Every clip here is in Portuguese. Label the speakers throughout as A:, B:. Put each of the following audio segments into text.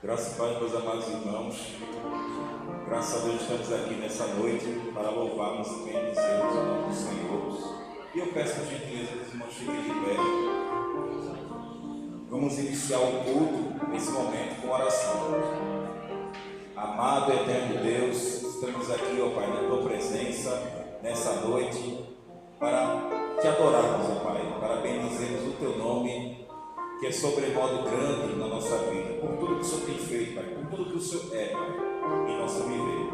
A: Graças e paz, meus amados irmãos. Graças a Deus estamos aqui nessa noite para louvarmos e bendizermos o nome do Senhor. E eu peço por gentileza que os irmãos fiquem de pé. Vamos iniciar o culto nesse momento com oração. Amado e eterno Deus, estamos aqui, ó Pai, na Tua presença nessa noite para Te adorarmos, ó Pai, para bendizermos o Teu nome, que é sobremodo grande na nossa vida, por tudo que o Senhor tem feito, Pai, por tudo que o Senhor é, Pai, em nosso viver.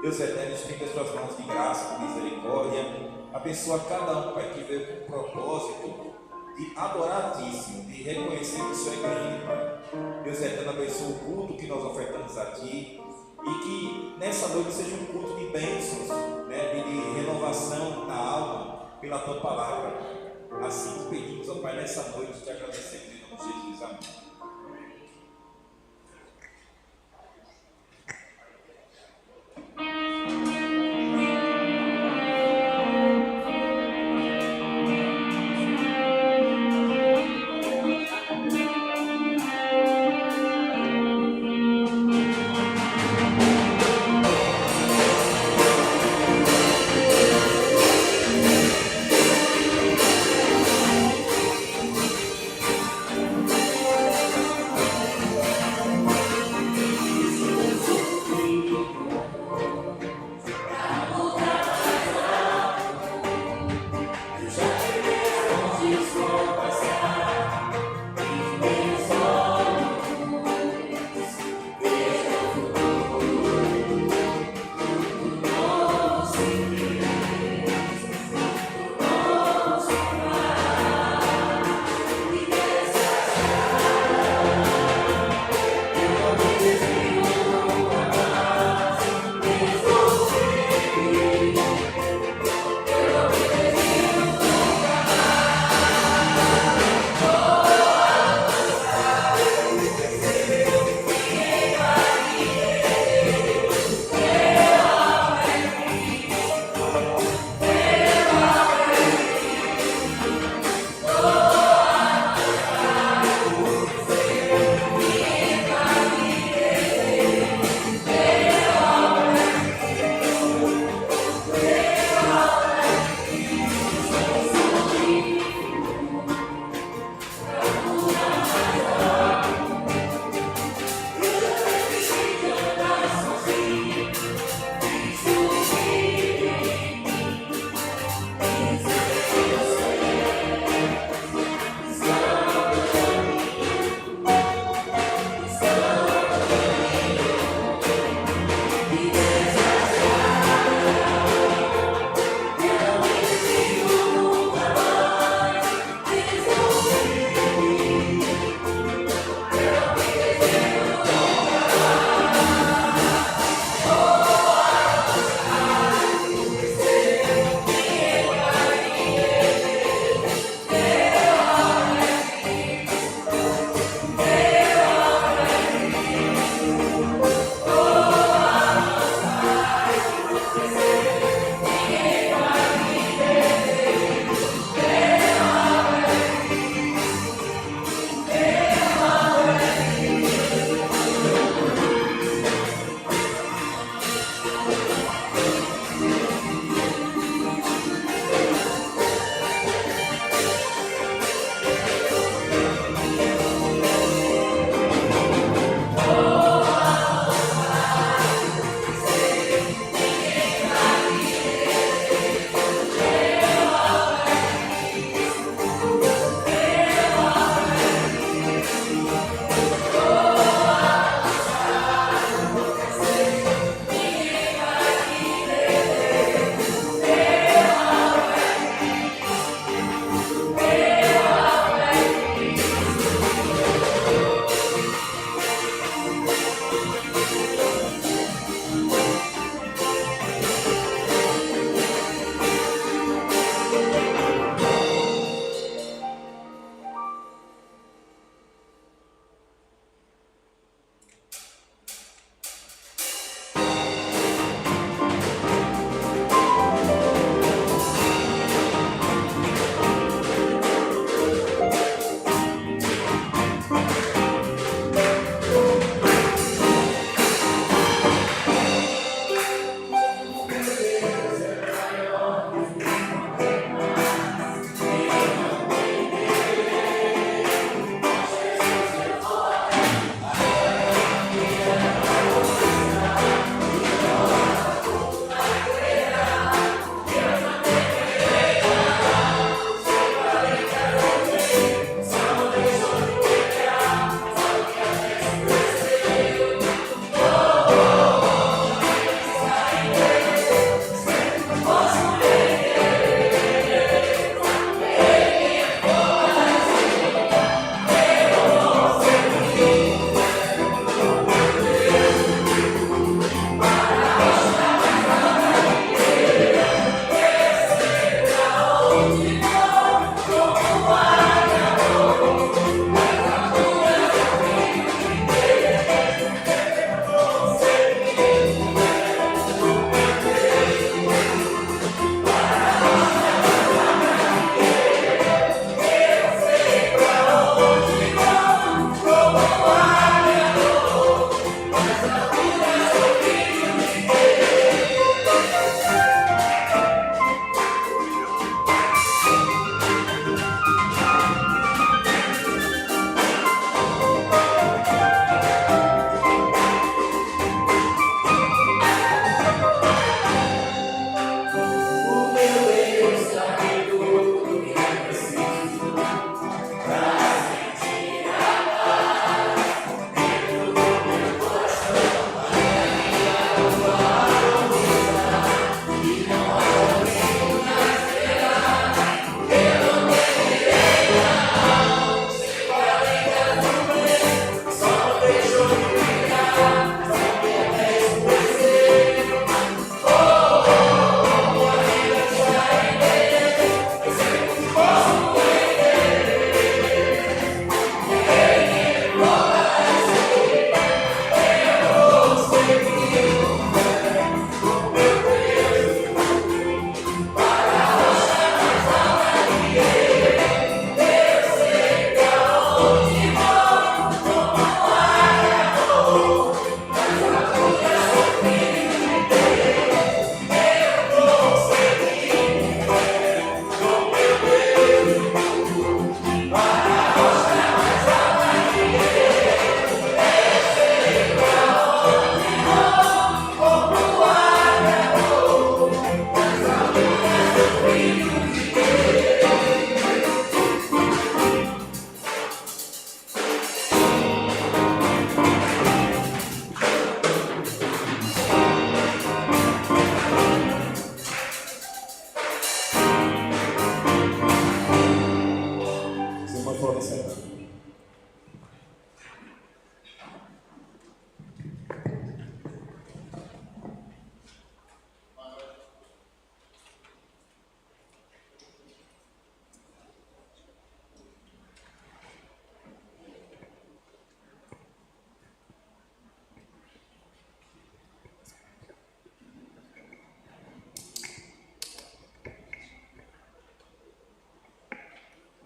A: Deus eterno, estende as Tuas mãos de graça, de misericórdia, abençoa cada um, Pai, que veio com o propósito de adorar a Ti, Senhor, de reconhecer que o Senhor é grande, Pai. Deus eterno, abençoa o culto que nós ofertamos a Ti, e que nessa noite seja um culto de bênçãos, né, de renovação na alma, pela Tua palavra. Assim te pedimos, ó Pai, nessa noite, te agradecemos em nome de Jesus. Amém.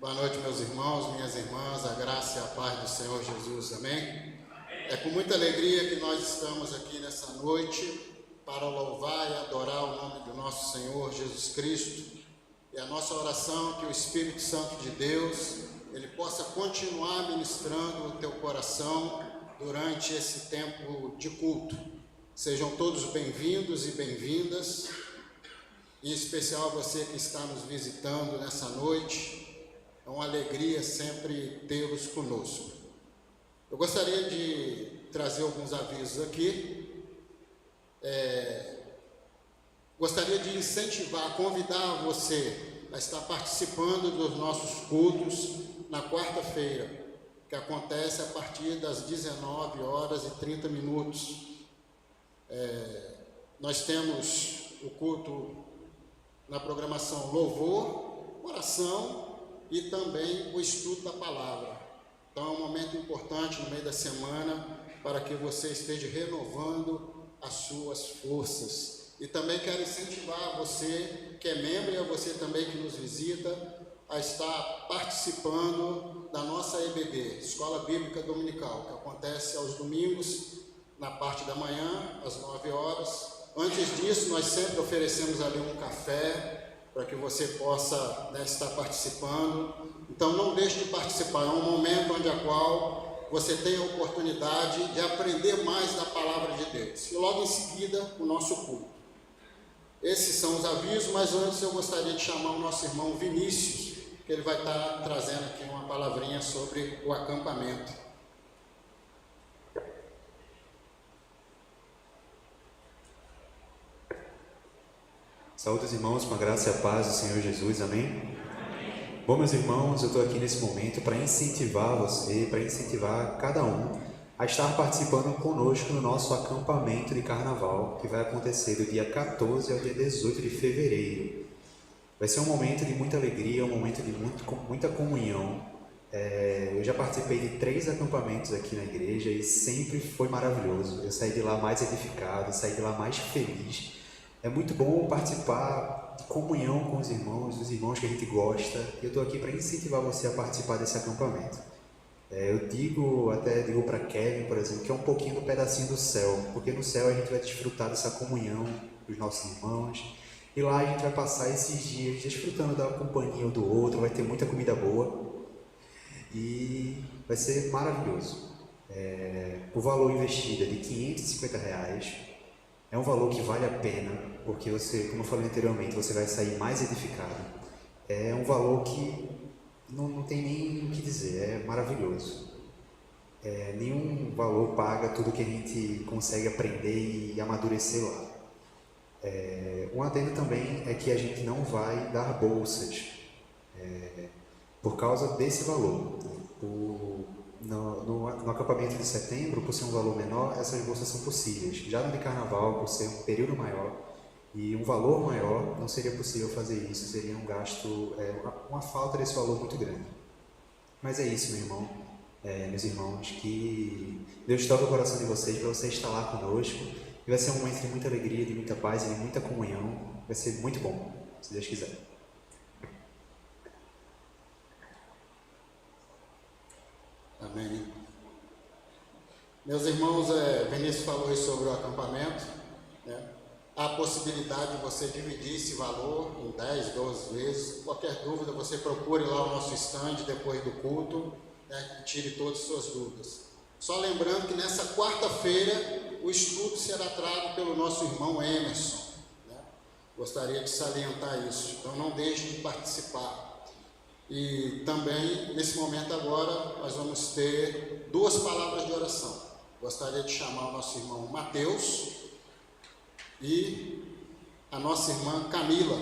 B: Boa noite, meus irmãos, minhas irmãs, a graça e a paz do Senhor Jesus, amém? É com muita alegria que nós estamos aqui nessa noite para louvar e adorar o nome do nosso Senhor Jesus Cristo. E a nossa oração é que o Espírito Santo de Deus, ele possa continuar ministrando o teu coração durante esse tempo de culto. Sejam todos bem-vindos e bem-vindas, em especial você que está nos visitando nessa noite. É uma alegria sempre tê-los conosco. Eu gostaria de trazer alguns avisos aqui. Gostaria de incentivar, convidar você a estar participando dos nossos cultos na quarta-feira, que acontece a partir das 19h30. Nós temos o culto na programação louvor, oração e também o estudo da palavra. Então é um momento importante no meio da semana para que você esteja renovando as suas forças. E também quero incentivar você que é membro e a você também que nos visita a estar participando da nossa EBD, Escola Bíblica Dominical, que acontece aos domingos na parte da manhã, às 9h. Antes disso, nós sempre oferecemos ali um café para que você possa estar participando. Então não deixe de participar, é um momento onde a qual você tem a oportunidade de aprender mais da palavra de Deus. E logo em seguida, o nosso culto. Esses são os avisos, mas antes eu gostaria de chamar o nosso irmão Vinícius, que ele vai estar trazendo aqui uma palavrinha sobre o acampamento.
C: Saúde os irmãos com a graça e a paz do Senhor Jesus, amém? Amém. Bom, meus irmãos, eu estou aqui nesse momento para incentivar você, para incentivar cada um a estar participando conosco no nosso acampamento de carnaval, que vai acontecer do dia 14 ao dia 18 de fevereiro. Vai ser um momento de muita alegria, um momento de muita comunhão. Eu já participei de 3 acampamentos aqui na igreja e sempre foi maravilhoso. Eu saí de lá mais edificado, saí de lá mais feliz. É muito bom participar de comunhão com os irmãos, dos irmãos que a gente gosta. E eu estou aqui para incentivar você a participar desse acampamento. Eu digo para Kevin, por exemplo, que é um pouquinho do pedacinho do céu, porque no céu a gente vai desfrutar dessa comunhão dos nossos irmãos. E lá a gente vai passar esses dias desfrutando da companhia um do outro, vai ter muita comida boa. E vai ser maravilhoso. O valor investido é de R$550. É um valor que vale a pena, porque você, como eu falei anteriormente, você vai sair mais edificado. É um valor que não tem nem o que dizer, é maravilhoso. Nenhum valor paga tudo que a gente consegue aprender e amadurecer lá. Um adendo também é que a gente não vai dar bolsas por causa desse valor. No acampamento de setembro, por ser um valor menor, essas bolsas são possíveis. Já no de carnaval, por ser um período maior e um valor maior, não seria possível fazer isso, seria um gasto, uma falta desse valor muito grande. Mas é isso, meu irmão, meus irmãos, que Deus toque o coração de vocês para você estar lá conosco. E vai ser um momento de muita alegria, de muita paz e de muita comunhão. Vai ser muito bom, se Deus quiser.
B: Amém. Meus irmãos, Vinícius falou aí sobre o acampamento, Há a possibilidade de você dividir esse valor em 10, 12 vezes. Qualquer dúvida, você procure lá o nosso stand depois do culto, e tire todas as suas dúvidas. Só lembrando que nessa quarta-feira o estudo será trago pelo nosso irmão Emerson. Gostaria de salientar isso, então não deixe de participar. E também, nesse momento agora, nós vamos ter 2 palavras de oração. Gostaria de chamar o nosso irmão Mateus e a nossa irmã Camila.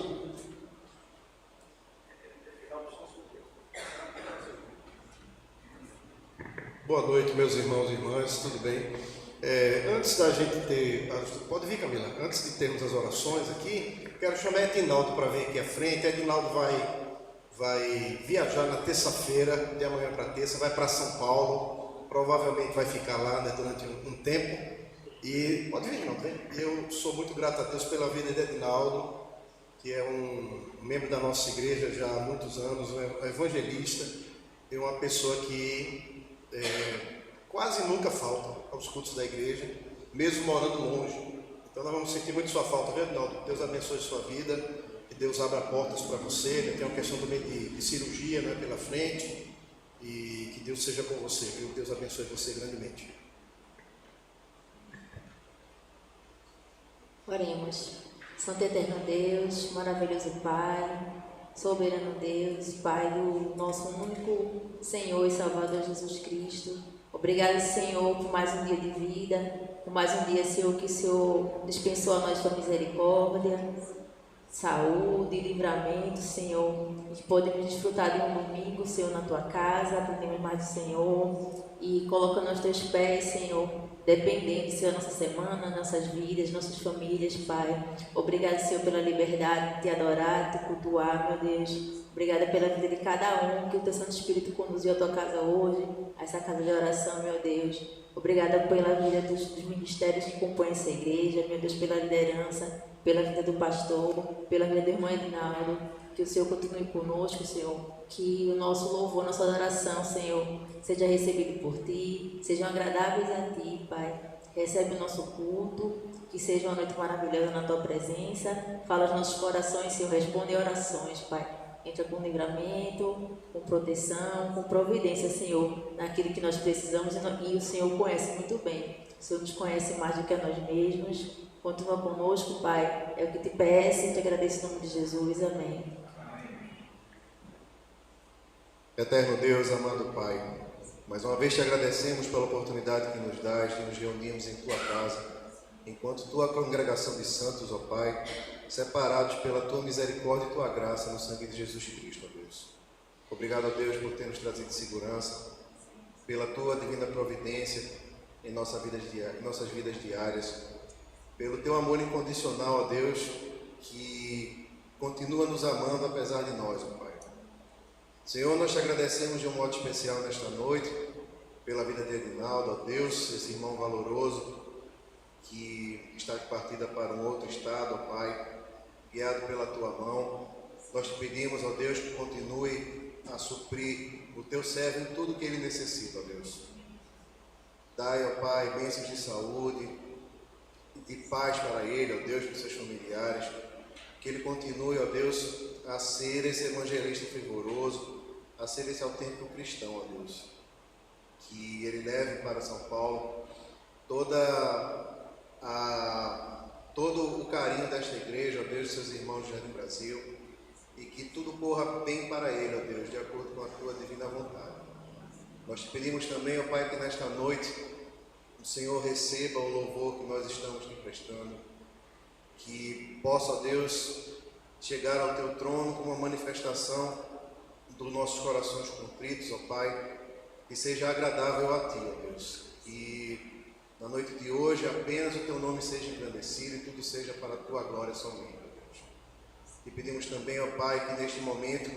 D: Boa noite, meus irmãos e irmãs, tudo bem? Antes da gente ter... Pode vir, Camila. Antes de termos as orações aqui, quero chamar Edinaldo para vir aqui à frente. Edinaldo vai viajar na terça-feira, de amanhã para terça, vai para São Paulo, provavelmente vai ficar lá durante um tempo. E pode vir, não vem? Eu sou muito grato a Deus pela vida de Edinaldo. que é um membro da nossa igreja já há muitos anos, um evangelista, e uma pessoa que quase nunca falta aos cultos da igreja, mesmo morando longe. Então nós vamos sentir muito sua falta, viu, Edinaldo? Deus abençoe a sua vida, que Deus abra portas para você, tem uma questão também de cirurgia, né, pela frente, e que Deus seja com você, viu? Deus abençoe você grandemente.
E: Oremos. Santo e eterno Deus, maravilhoso Pai, soberano Deus, Pai do nosso único Senhor e Salvador Jesus Cristo. Obrigado, Senhor, por mais um dia de vida, por mais um dia, Senhor, que o Senhor dispensou a nós sua misericórdia, saúde e livramento, Senhor, e que podemos desfrutar de um domingo, Senhor, na Tua casa, aprendemos mais do Senhor e colocando aos Teus pés, Senhor, dependendo, Senhor, nossa semana, nossas vidas, nossas famílias, Pai. Obrigado, Senhor, pela liberdade de te adorar, de te cultuar, meu Deus. Obrigada pela vida de cada um, que o Teu Santo Espírito conduziu a Tua casa hoje, a essa casa de oração, meu Deus. Obrigada pela vida dos ministérios que compõem essa igreja, meu Deus, pela liderança, pela vida do pastor, pela vida do irmão Edinaldo. Que o Senhor continue conosco, Senhor. Que o nosso louvor, nossa adoração, Senhor, seja recebido por Ti, sejam agradáveis a Ti, Pai. Recebe o nosso culto, que seja uma noite maravilhosa na Tua presença. Fala aos nossos corações, Senhor, responde orações, Pai. Entra com livramento, com proteção, com providência, Senhor, naquilo que nós precisamos e o Senhor conhece muito bem. O Senhor nos conhece mais do que a nós mesmos. Continua conosco, Pai. É o que te peço e te agradeço em nome de Jesus. Amém.
D: Eterno Deus, amado Pai, mais uma vez te agradecemos pela oportunidade que nos dás de nos reunirmos em Tua casa, enquanto Tua congregação de santos, ó Pai, separados pela Tua misericórdia e Tua graça no sangue de Jesus Cristo, ó Deus. Obrigado, ó Deus, por ter nos trazido segurança, pela Tua divina providência em nossas vidas diárias, pelo Teu amor incondicional, ó Deus, que continua nos amando apesar de nós, ó Pai. Senhor, nós te agradecemos de um modo especial nesta noite, pela vida de Edinaldo, ó Deus, esse irmão valoroso, que está de partida para um outro estado, ó Pai, guiado pela Tua mão. Nós te pedimos, ó Deus, que continue a suprir o Teu servo em tudo que ele necessita, ó Deus. Dai, ó Pai, bênçãos de saúde, de paz para ele, ó Deus, para os seus familiares. Que ele continue, ó Deus, a ser esse evangelista fervoroso, a ser esse autêntico cristão, ó Deus. Que ele leve para São Paulo todo o carinho desta igreja, ó Deus, de seus irmãos de Jardim Brasil, e que tudo corra bem para ele, ó Deus, de acordo com a Tua divina vontade. Nós te pedimos também, ó Pai, que nesta noite o Senhor receba o louvor que nós estamos te prestando, que possa, ó Deus, chegar ao Teu trono com uma manifestação dos nossos corações contritos, ó Pai, que seja agradável a Ti, ó Deus, que na noite de hoje apenas o Teu nome seja engrandecido e tudo seja para a Tua glória somente, ó Deus. E pedimos também, ó Pai, que neste momento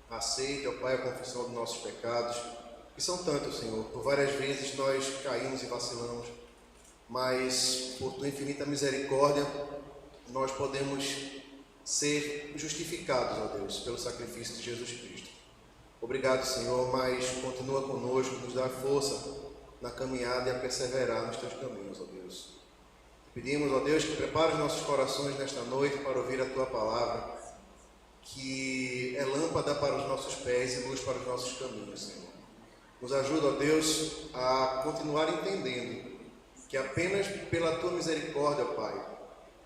D: aceite, ó Pai, a confissão dos nossos pecados, que são tantos, Senhor. Por várias vezes nós caímos e vacilamos, mas por Tua infinita misericórdia nós podemos ser justificados, ó Deus, pelo sacrifício de Jesus Cristo. Obrigado, Senhor, mas continua conosco, nos dá força na caminhada e a perseverar nos Teus caminhos, ó Deus. Pedimos, ó Deus, que prepare os nossos corações nesta noite para ouvir a Tua palavra, que é lâmpada para os nossos pés e luz para os nossos caminhos, Senhor. Nos ajuda, ó Deus, a continuar entendendo que apenas pela Tua misericórdia, ó Pai,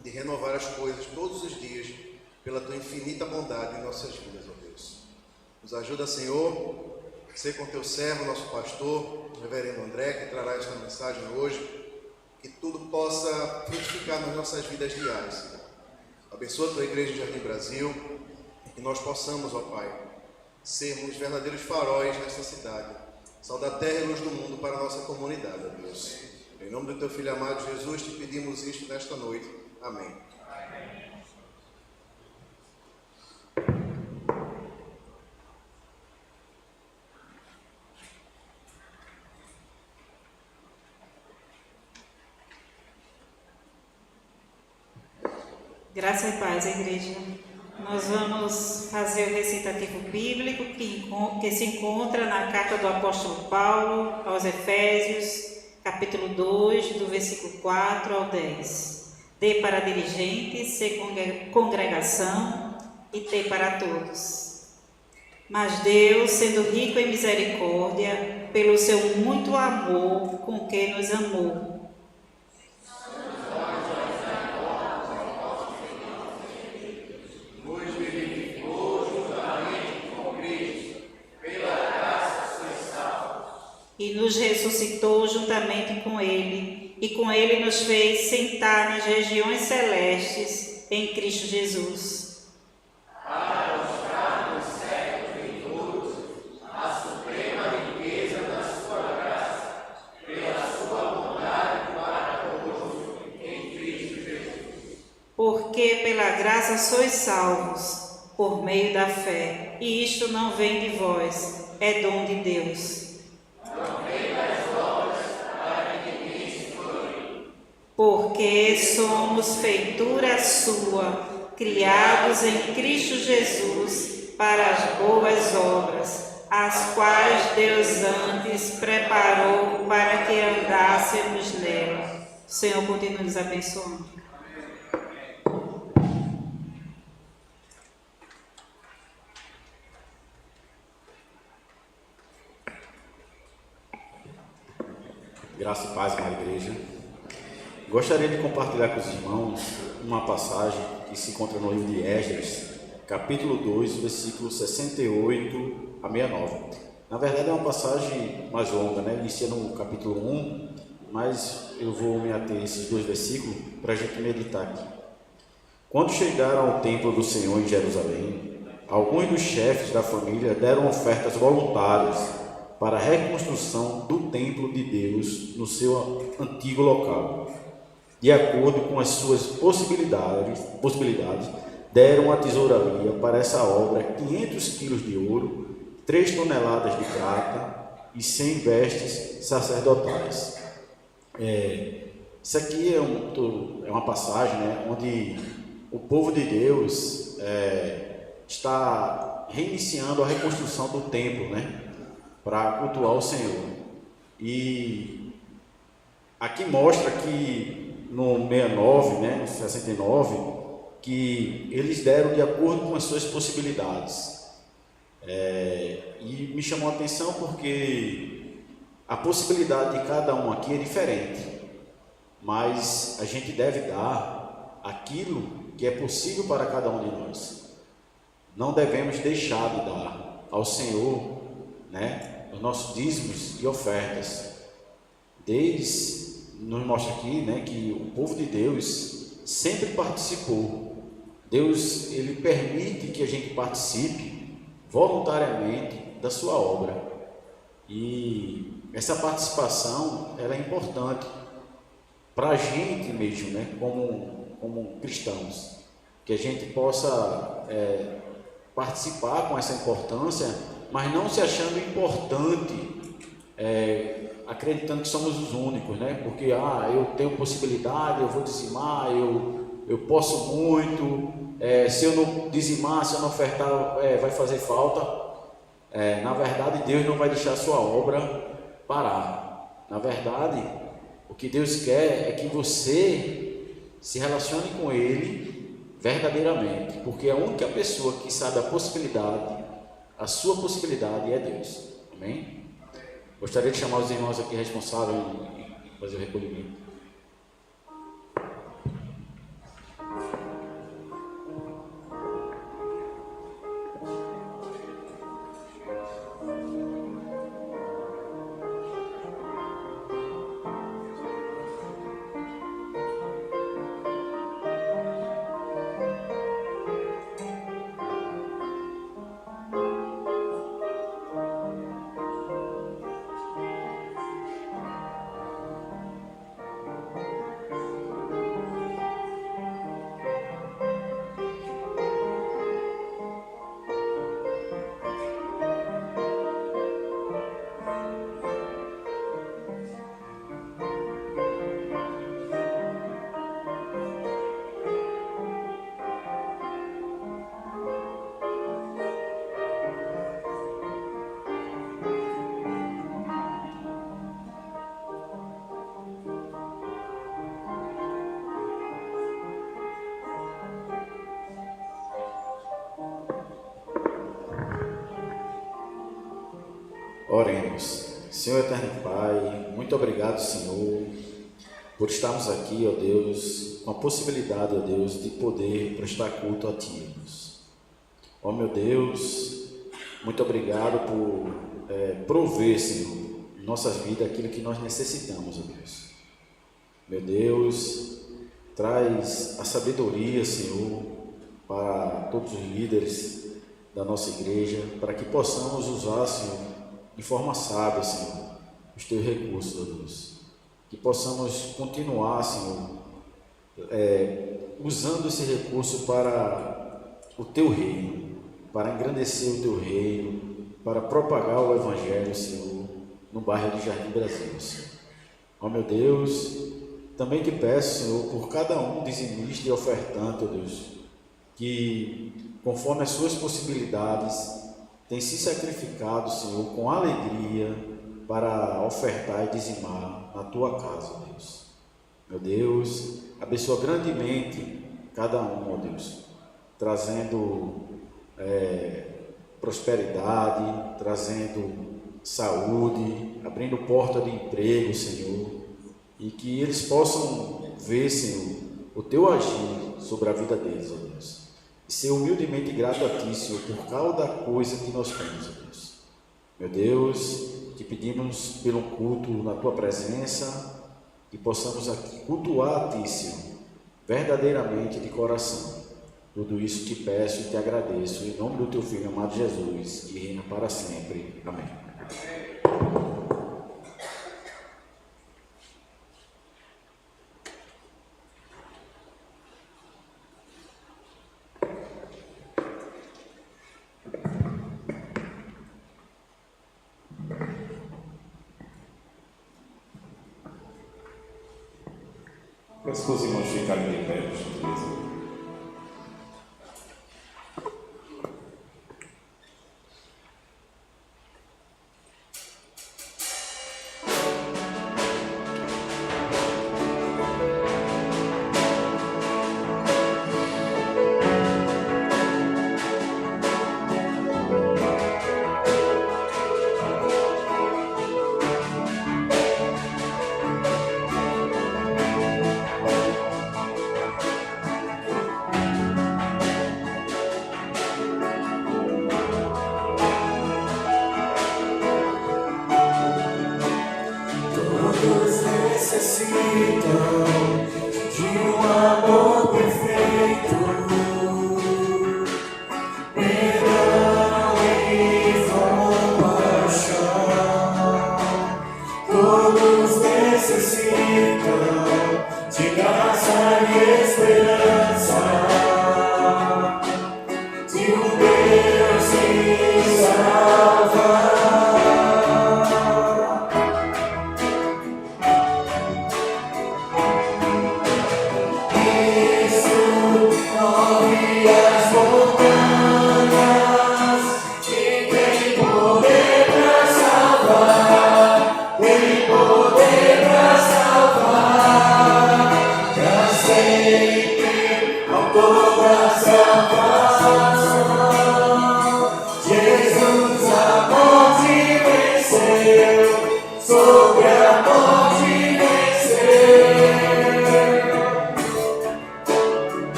D: de renovar as coisas todos os dias, pela Tua infinita bondade em nossas vidas, ó Deus. Nos ajuda, Senhor, a ser com Teu servo, nosso pastor, o reverendo André, que trará esta mensagem hoje, que tudo possa frutificar nas nossas vidas diárias, Senhor. Abençoa a Tua igreja de Jardim Brasil, e que nós possamos, ó Pai, sermos verdadeiros faróis nesta cidade, sal da terra e luz do mundo para a nossa comunidade, ó Deus. Em nome do Teu Filho amado Jesus, te pedimos isto nesta noite. Amém.
F: Graça e paz, igreja. Nós vamos fazer o recitativo bíblico que se encontra na carta do apóstolo Paulo aos Efésios, capítulo 2, do versículo 4 ao 10. Dê para dirigentes, ser congregação e ter para todos. Mas Deus, sendo rico em misericórdia, pelo seu muito amor com que nos amou, e nos ressuscitou juntamente com Ele, e com Ele nos fez sentar nas regiões celestes em Cristo Jesus. Para mostrar nos séculos vindouros a suprema riqueza da sua graça, pela sua bondade para conosco em Cristo Jesus. Porque pela graça sois salvos, por meio da fé, e isto não vem de vós, é dom de Deus. Porque somos feitura sua, criados em Cristo Jesus para as boas obras, as quais Deus antes preparou para que andássemos nela. O Senhor continue nos abençoando.
C: Graça e paz, amada igreja. Gostaria de compartilhar com os irmãos uma passagem que se encontra no livro de Esdras, capítulo 2, versículo 68 a 69. Na verdade é uma passagem mais longa, né? Inicia no capítulo 1, mas eu vou me ater a esses dois versículos para a gente meditar aqui. Quando chegaram ao templo do Senhor em Jerusalém, alguns dos chefes da família deram ofertas voluntárias para a reconstrução do templo de Deus no seu antigo local. De acordo com as suas possibilidades, deram à tesouraria para essa obra 500 quilos de ouro, 3 toneladas de prata e 100 vestes sacerdotais. Isso aqui é uma passagem, né, onde o povo de Deus está reiniciando a reconstrução do templo, né, para cultuar o Senhor. E aqui mostra que no 69, né, no 69, que eles deram de acordo com as suas possibilidades. E me chamou a atenção porque a possibilidade de cada um aqui é diferente, mas a gente deve dar aquilo que é possível para cada um de nós. Não devemos deixar de dar ao Senhor, né, os nossos dízimos e ofertas. Nos mostra aqui, né, que o povo de Deus sempre participou. Deus, ele permite que a gente participe voluntariamente da sua obra. E essa participação, ela é importante para a gente mesmo, né, como cristãos, que a gente possa participar com essa importância, mas não se achando importante, acreditando que somos os únicos, né? Porque eu tenho possibilidade, eu vou dizimar, eu posso muito, se eu não dizimar, se eu não ofertar, vai fazer falta. Na verdade, Deus não vai deixar a sua obra parar. Na verdade, o que Deus quer é que você se relacione com Ele verdadeiramente, porque a única pessoa que sabe a sua possibilidade é Deus. Amém? Gostaria de chamar os irmãos aqui responsáveis em fazer o recolhimento.
G: Oremos. Senhor eterno Pai, muito obrigado, Senhor, por estarmos aqui, ó Deus, com a possibilidade, ó Deus, de poder prestar culto a Ti, Deus. Ó meu Deus, muito obrigado por prover, Senhor, em nossas vidas aquilo que nós necessitamos, ó Deus. Meu Deus, traz a sabedoria, Senhor, para todos os líderes da nossa igreja, para que possamos usar, Senhor, de forma sábia, Senhor, os Teus recursos, ó Deus. Que possamos continuar, Senhor, usando esse recurso para o Teu reino, para engrandecer o Teu reino, para propagar o Evangelho, Senhor, no bairro de Jardim Brasil, Senhor. Ó meu Deus, também te peço, Senhor, por cada um dizimista e ofertante, ó Deus, que conforme as suas possibilidades tem se sacrificado, Senhor, com alegria para ofertar e dizimar na Tua casa, ó Deus. Meu Deus, abençoa grandemente cada um, ó Deus, trazendo prosperidade, trazendo saúde, abrindo porta de emprego, Senhor, e que eles possam ver, Senhor, o Teu agir sobre a vida deles, ó Deus. E ser humildemente grato a Ti, Senhor, por cada coisa que nós temos, ó Deus. Meu Deus, te pedimos pelo culto na Tua presença, que possamos aqui cultuar a Ti, Senhor, verdadeiramente de coração. Tudo isso te peço e te agradeço, em nome do Teu Filho amado Jesus, que reina para sempre. Amém.
A: Peço para os irmãos ficarem de pé, por gentileza.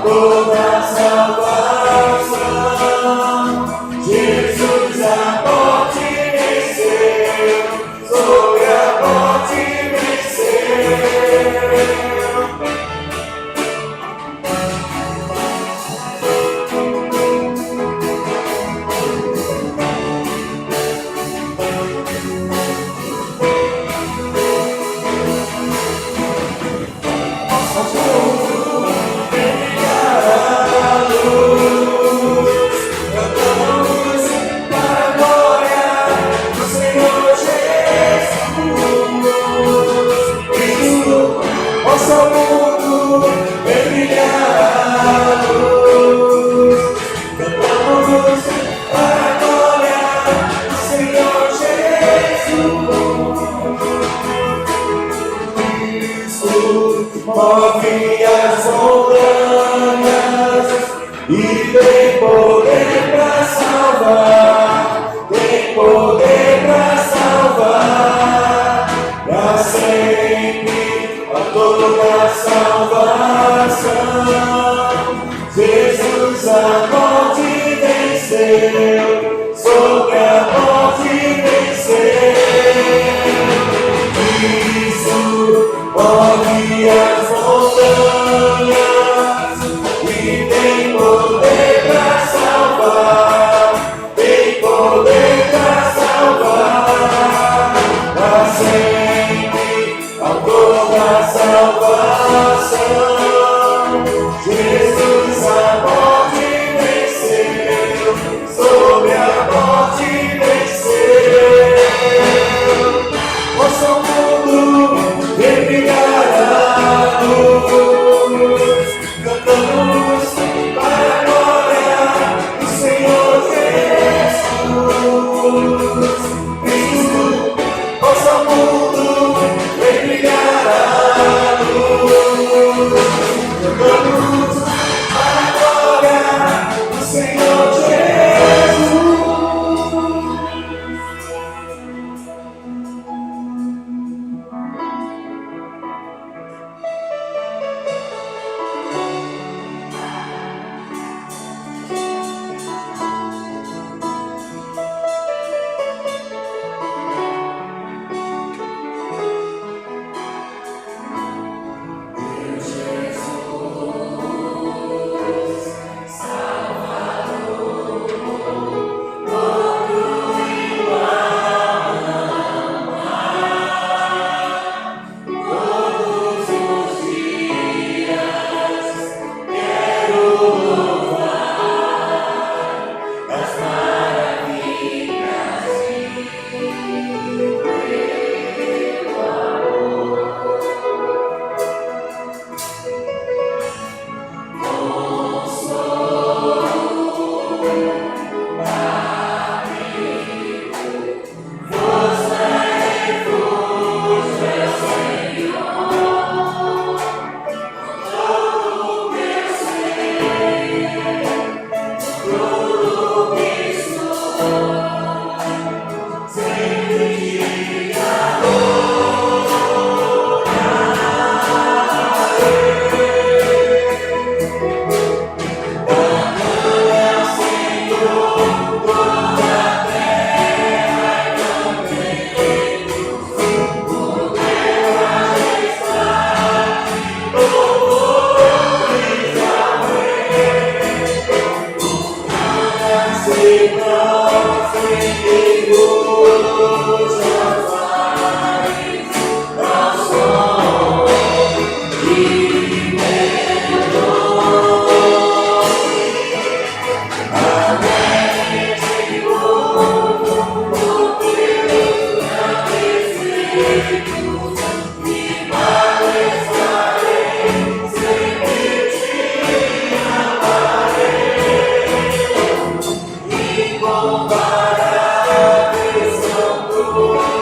H: Toda salvação.
A: sobre a morte vencer. Isso move as montanhas e tem poder para salvar, tem poder para salvar. Para sempre, autor da salvação. Jesus a morte venceu, sobre a morte venceu. Possa o mundo brilhar a luz, cantamos para a glória do Senhor Jesus. Cristo, possa o mundo brilhar a luz, cantamos para a glória do Senhor Jesus.
H: Incomparável Santo.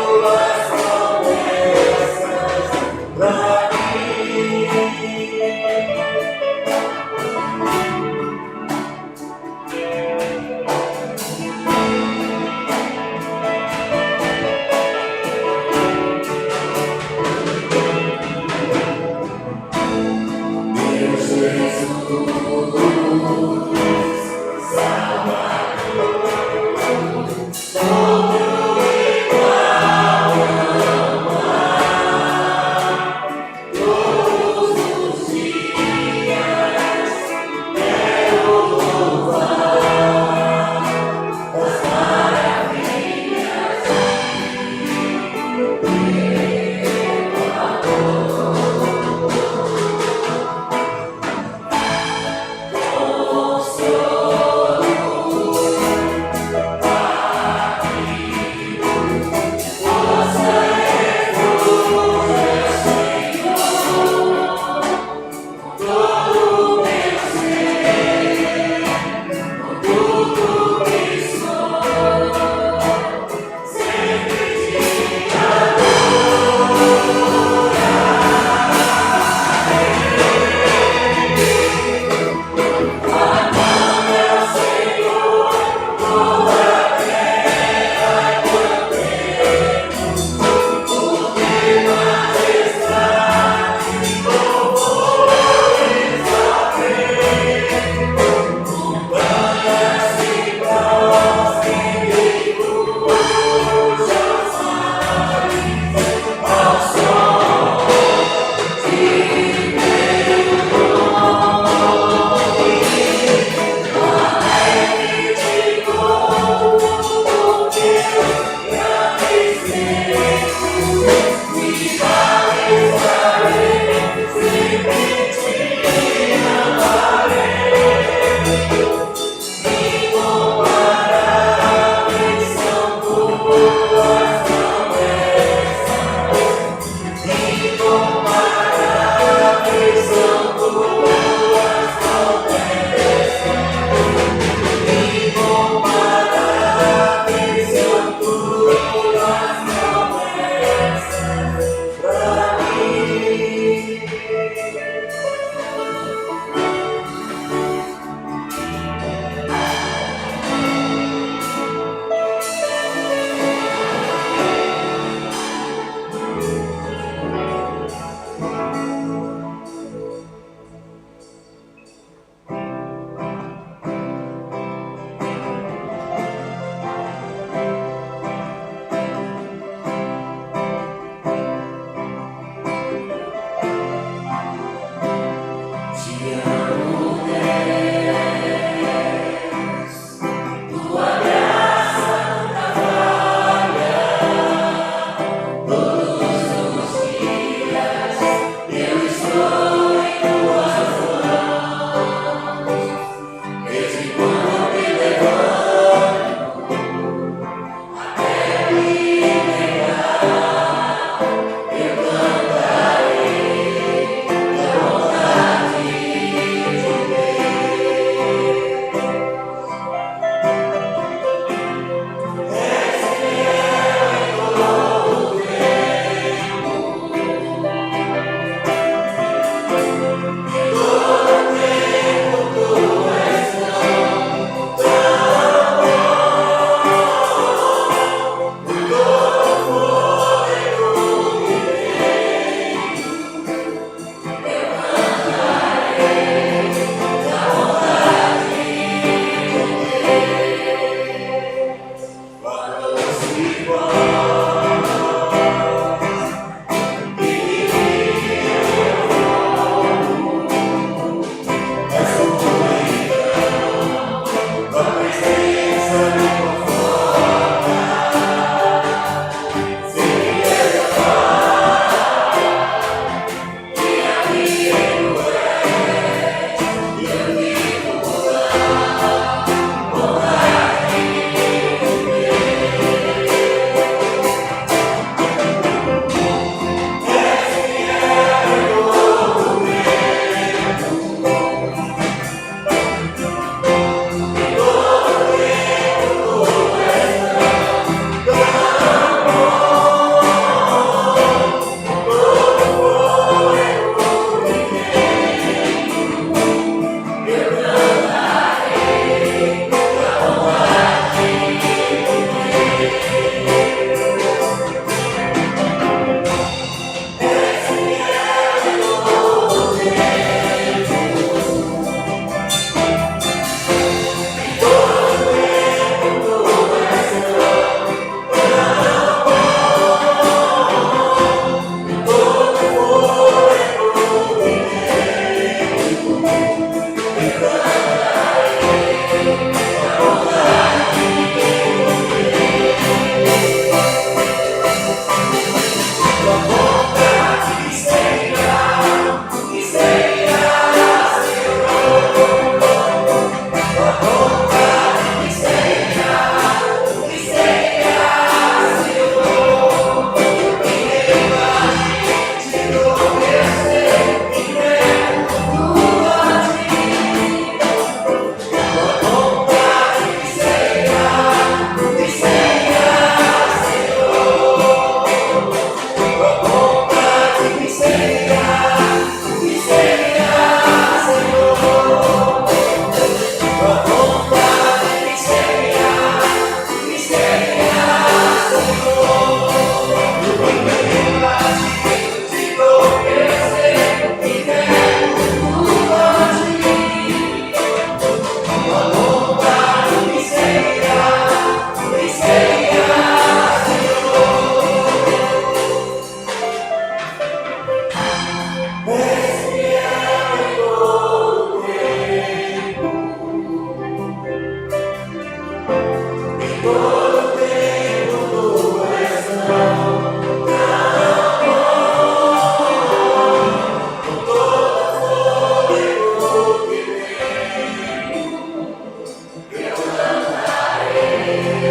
A: Os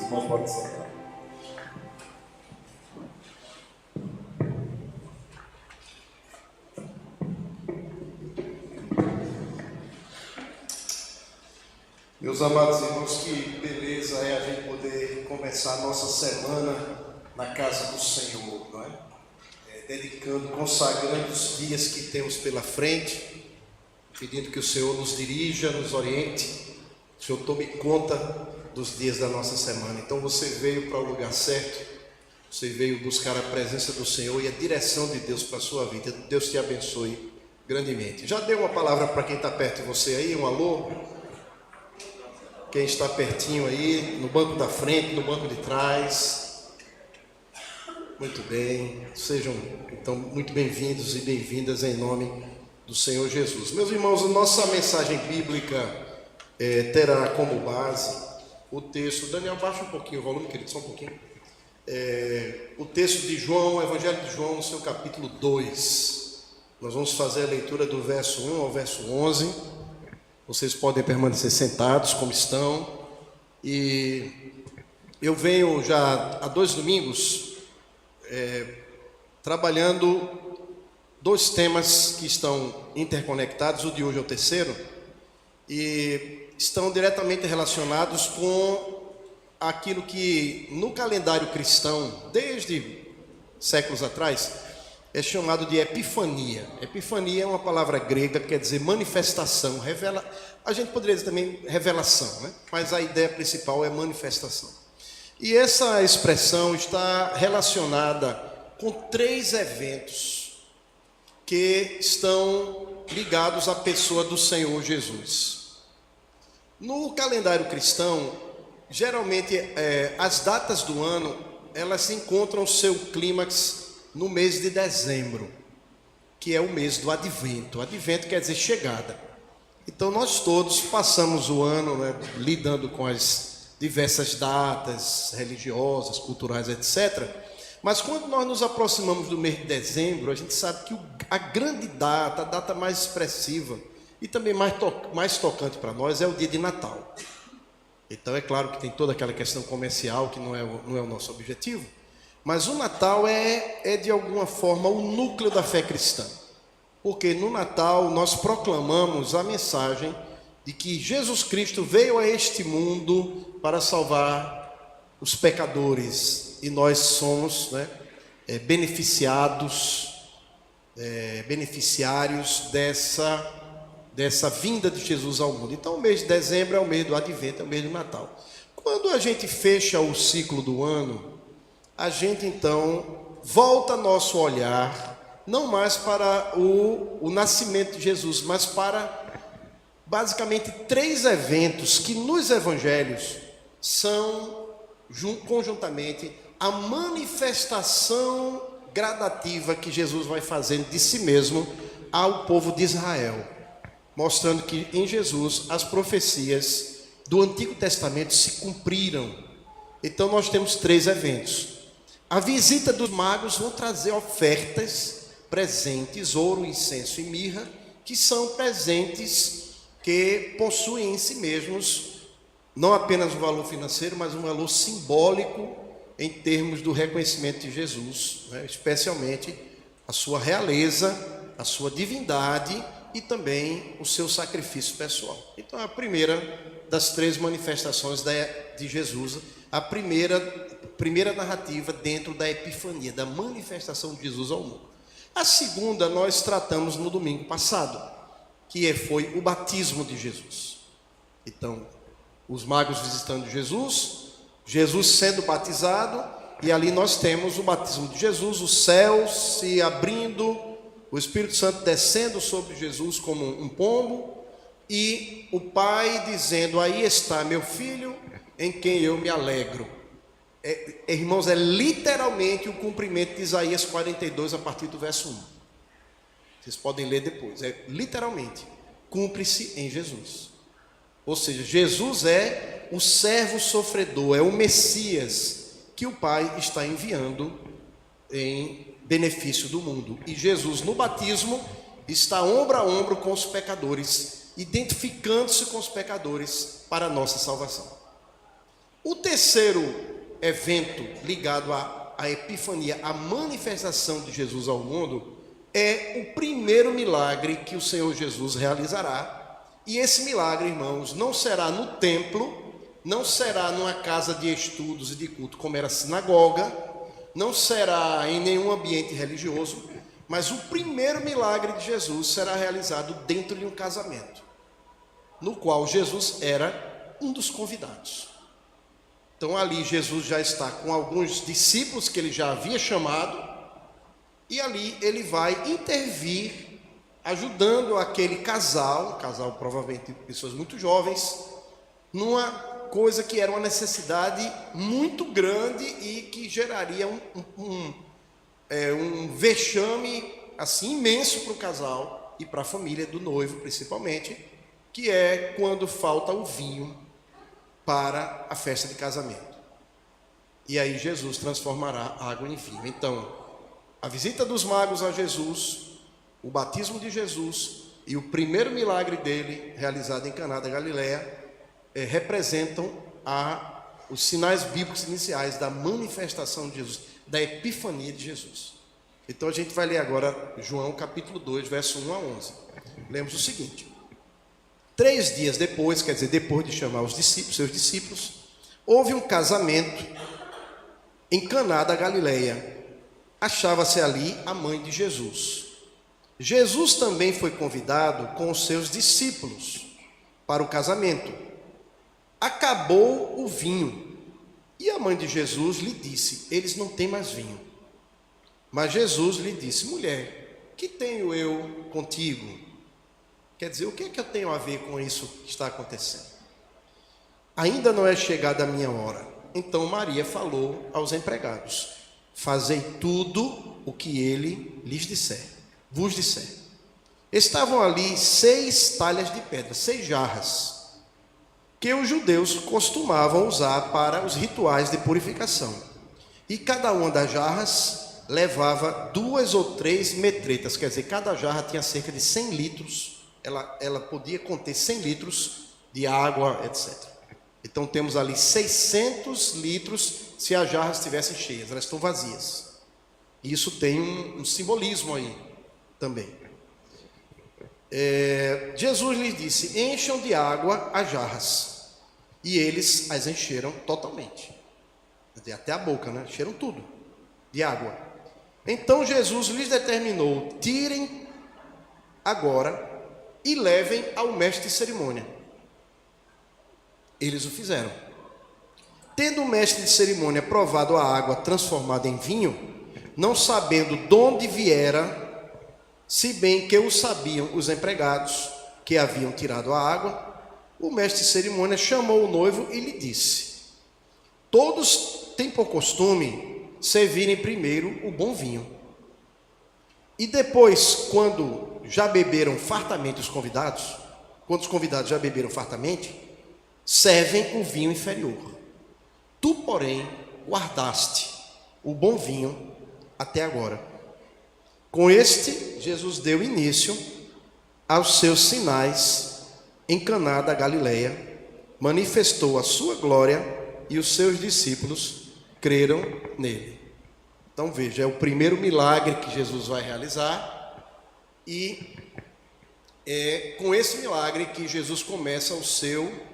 A: irmãos podem sentar.
D: Meus amados irmãos, que beleza é a gente poder começar a nossa semana na casa do Senhor, não é? Dedicando, consagrando os dias que temos pela frente, pedindo que o Senhor nos dirija, nos oriente, o Senhor tome conta dos dias da nossa semana. Então você veio para o lugar certo, você veio buscar a presença do Senhor e a direção de Deus para a sua vida. Deus te abençoe grandemente. Já deu uma palavra para quem está perto de você aí, um alô? Quem está pertinho aí, no banco da frente, no banco de trás. Muito bem, sejam então muito bem-vindos e bem-vindas em nome do Senhor Jesus. Meus irmãos, a nossa mensagem bíblica terá como base o texto. Daniel, baixa um pouquinho o volume, querido, só um pouquinho. O texto de João, o Evangelho de João, no seu capítulo 2. Nós vamos fazer a leitura do verso 1 ao verso 11. Vocês podem permanecer sentados como estão. E eu venho já há 2 domingos trabalhando 2 temas que estão interconectados. O de hoje é o terceiro. E estão diretamente relacionados com aquilo que no calendário cristão, desde séculos atrás, é chamado de epifania. Epifania é uma palavra grega que quer dizer manifestação, revela. A gente poderia dizer também revelação, né? Mas a ideia principal é manifestação. E essa expressão está relacionada com 3 eventos que estão ligados à pessoa do Senhor Jesus. No calendário cristão, geralmente as datas do ano, elas encontram seu clímax no mês de dezembro, que é o mês do advento. Advento quer dizer chegada. Então nós todos passamos o ano, né, lidando com as diversas datas religiosas, culturais, etc. Mas quando nós nos aproximamos do mês de dezembro, a gente sabe que a grande data, a data mais expressiva e também mais tocante para nós é o dia de Natal. Então é claro que tem toda aquela questão comercial que não é o nosso objetivo. Mas o Natal é de alguma forma o núcleo da fé cristã. Porque no Natal nós proclamamos a mensagem de que Jesus Cristo veio a este mundo para salvar os pecadores. E nós somos, né, beneficiários dessa vinda de Jesus ao mundo. Então o mês de dezembro é o mês do advento, é o mês do Natal. Quando a gente fecha o ciclo do ano, a gente então volta nosso olhar não mais para o nascimento de Jesus, mas para basicamente 3 eventos que nos evangelhos são conjuntamente a manifestação gradativa que Jesus vai fazendo de si mesmo ao povo de Israel, mostrando que em Jesus as profecias do Antigo Testamento se cumpriram. Então nós temos 3 eventos. A visita dos magos vão trazer ofertas, presentes, ouro, incenso e mirra, que são presentes que possuem em si mesmos não apenas um valor financeiro, mas um valor simbólico em termos do reconhecimento de Jesus, né? Especialmente a sua realeza, a sua divindade e também o seu sacrifício pessoal. Então, a primeira das 3 manifestações de Jesus, a primeira narrativa dentro da epifania, da manifestação de Jesus ao mundo. A segunda nós tratamos no domingo passado, que foi o batismo de Jesus. Então, os magos visitando Jesus, Jesus sendo batizado, e ali nós temos o batismo de Jesus, o céu se abrindo, o Espírito Santo descendo sobre Jesus como um pombo, e o Pai dizendo: aí está meu filho, em quem eu me alegro. Irmãos, é literalmente o cumprimento de Isaías 42 a partir do verso 1. Vocês podem ler depois. Literalmente, cumpre-se em Jesus. Ou seja, Jesus é o servo sofredor, é o Messias que o Pai está enviando em benefício do mundo. E Jesus, no batismo, está ombro a ombro com os pecadores, identificando-se com os pecadores para a nossa salvação. O terceiro evento ligado à epifania, à manifestação de Jesus ao mundo, é o primeiro milagre que o Senhor Jesus realizará. E esse milagre, irmãos, não será no templo, não será numa casa de estudos e de culto como era a sinagoga, não será em nenhum ambiente religioso, mas o primeiro milagre de Jesus será realizado dentro de um casamento, no qual Jesus era um dos convidados. Então ali Jesus já está com alguns discípulos que ele já havia chamado, e ali ele vai intervir, ajudando aquele casal, provavelmente de pessoas muito jovens, numa coisa que era uma necessidade muito grande e que geraria um vexame assim imenso para o casal e para a família do noivo principalmente, que é quando falta o vinho para a festa de casamento. E aí Jesus transformará a água em vinho. Então, a visita dos magos a Jesus, o batismo de Jesus e o primeiro milagre dele, realizado em Caná da Galileia, representam os sinais bíblicos iniciais da manifestação de Jesus, da epifania de Jesus. Então a gente vai ler agora João capítulo 2, verso 1 a 11. Lemos o seguinte: 3 dias depois, quer dizer, depois de chamar os discípulos, seus discípulos, houve um casamento em Caná da Galileia. Achava-se ali a mãe de Jesus. Jesus também foi convidado com os seus discípulos para o casamento. Acabou o vinho. E a mãe de Jesus lhe disse: eles não têm mais vinho. Mas Jesus lhe disse: mulher, que tenho eu contigo? Quer dizer, o que é que eu tenho a ver com isso que está acontecendo? Ainda não é chegada a minha hora. Então Maria falou aos empregados: fazei tudo o que ele vos disser. Estavam ali 6 talhas de pedra, 6 jarras, que os judeus costumavam usar para os rituais de purificação. E cada uma das jarras levava 2 ou 3 metretas, quer dizer, cada jarra tinha cerca de 100 litros, ela podia conter 100 litros de água, etc. Então temos ali 600 litros se as jarras estivessem cheias, elas estão vazias. Isso tem um simbolismo aí também. Jesus lhes disse: encham de água as jarras. E eles as encheram totalmente, até a boca, né? Encheram tudo de água. Então Jesus lhes determinou: tirem agora e levem ao mestre de cerimônia. Eles o fizeram. Tendo o mestre de cerimônia provado a água transformada em vinho, não sabendo de onde viera, se bem que o sabiam os empregados que haviam tirado a água, o mestre de cerimônia chamou o noivo e lhe disse: todos têm por costume servirem primeiro o bom vinho, e depois, quando já beberam fartamente os convidados, quando os convidados já beberam fartamente, servem o vinho inferior. Tu, porém, guardaste o bom vinho até agora. Com este, Jesus deu início aos seus sinais em Caná da Galileia, manifestou a sua glória e os seus discípulos creram nele. Então veja, é o primeiro milagre que Jesus vai realizar, e é com esse milagre que Jesus começa o seu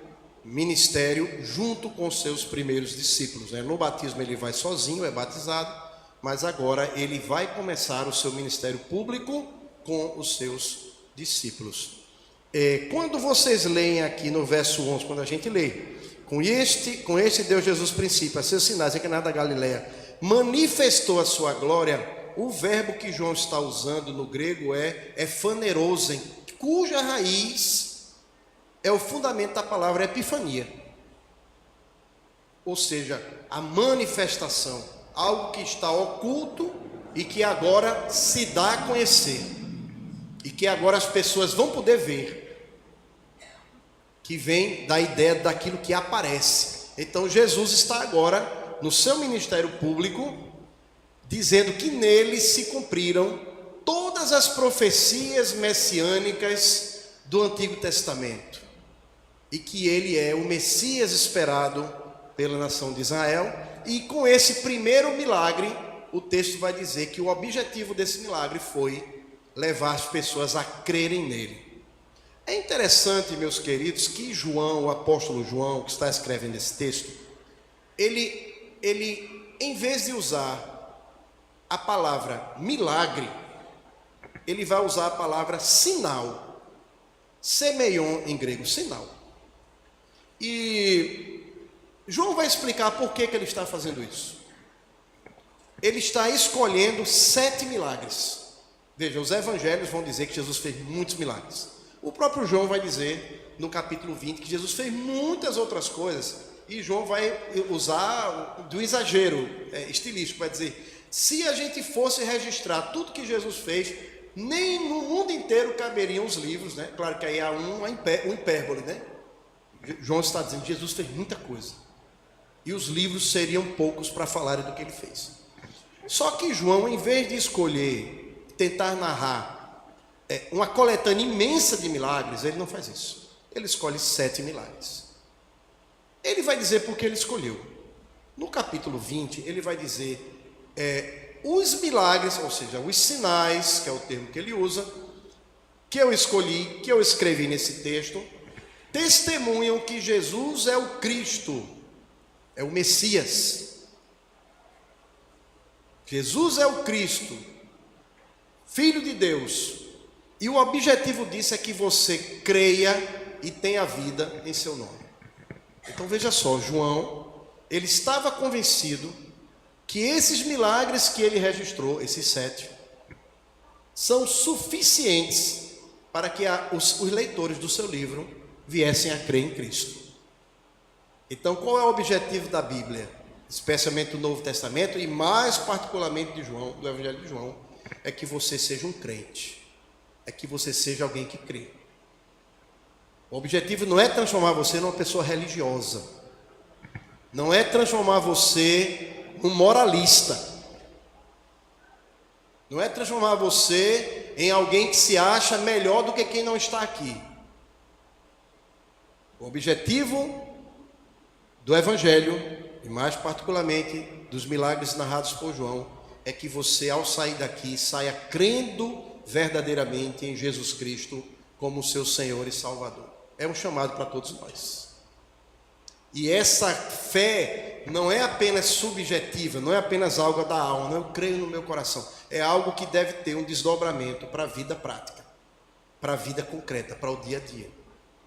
D: ministério junto com os seus primeiros discípulos. No batismo ele vai sozinho, é batizado, mas agora ele vai começar o seu ministério público com os seus discípulos. Quando vocês leem aqui no verso 11, quando a gente lê: com este deu Jesus princípio a seus sinais em Caná da Galileia, manifestou a sua glória, o verbo que João está usando no grego é phanerosen, cuja raiz é o fundamento da palavra epifania, ou seja, a manifestação, algo que está oculto e que agora se dá a conhecer, e que agora as pessoas vão poder ver, que vem da ideia daquilo que aparece. Então Jesus está agora no seu ministério público, dizendo que nele se cumpriram todas as profecias messiânicas do Antigo Testamento, e que ele é o Messias esperado pela nação de Israel. E com esse primeiro milagre, o texto vai dizer que o objetivo desse milagre foi levar as pessoas a crerem nele. É interessante, meus queridos, que João, o apóstolo João, que está escrevendo esse texto, ele em vez de usar a palavra milagre, ele vai usar a palavra sinal, semeion em grego, sinal. E João vai explicar por que ele está fazendo isso. Ele está escolhendo 7 milagres. Veja, os evangelhos vão dizer que Jesus fez muitos milagres. O próprio João vai dizer, no capítulo 20, que Jesus fez muitas outras coisas. E João vai usar do exagero estilístico, vai dizer, se a gente fosse registrar tudo que Jesus fez, nem no mundo inteiro caberiam os livros, né? Claro que aí há um hipérbole, né? João está dizendo que Jesus fez muita coisa. E os livros seriam poucos para falarem do que ele fez. Só que João, em vez de escolher, tentar narrar uma coletânea imensa de milagres, ele não faz isso. Ele escolhe 7 milagres. Ele vai dizer por que ele escolheu. No capítulo 20, ele vai dizer os milagres, ou seja, os sinais, que é o termo que ele usa, que eu escolhi, que eu escrevi nesse texto, testemunham que Jesus é o Cristo, é o Messias. Jesus é o Cristo, Filho de Deus. E o objetivo disso é que você creia e tenha vida em seu nome. Então veja só, João, ele estava convencido que esses milagres que ele registrou, esses 7, são suficientes para que os leitores do seu livro viessem a crer em Cristo. Então qual é o objetivo da Bíblia? Especialmente do Novo Testamento e mais particularmente de João, do Evangelho de João, é que você seja um crente. É que você seja alguém que crê. O objetivo não é transformar você numa pessoa religiosa. Não é transformar você num moralista. Não é transformar você em alguém que se acha melhor do que quem não está aqui. O objetivo do Evangelho, e mais particularmente dos milagres narrados por João, é que você, ao sair daqui, saia crendo verdadeiramente em Jesus Cristo como seu Senhor e Salvador. É um chamado para todos nós. E essa fé não é apenas subjetiva, não é apenas algo da alma, não, eu creio no meu coração. É algo que deve ter um desdobramento para a vida prática, para a vida concreta, para o dia a dia.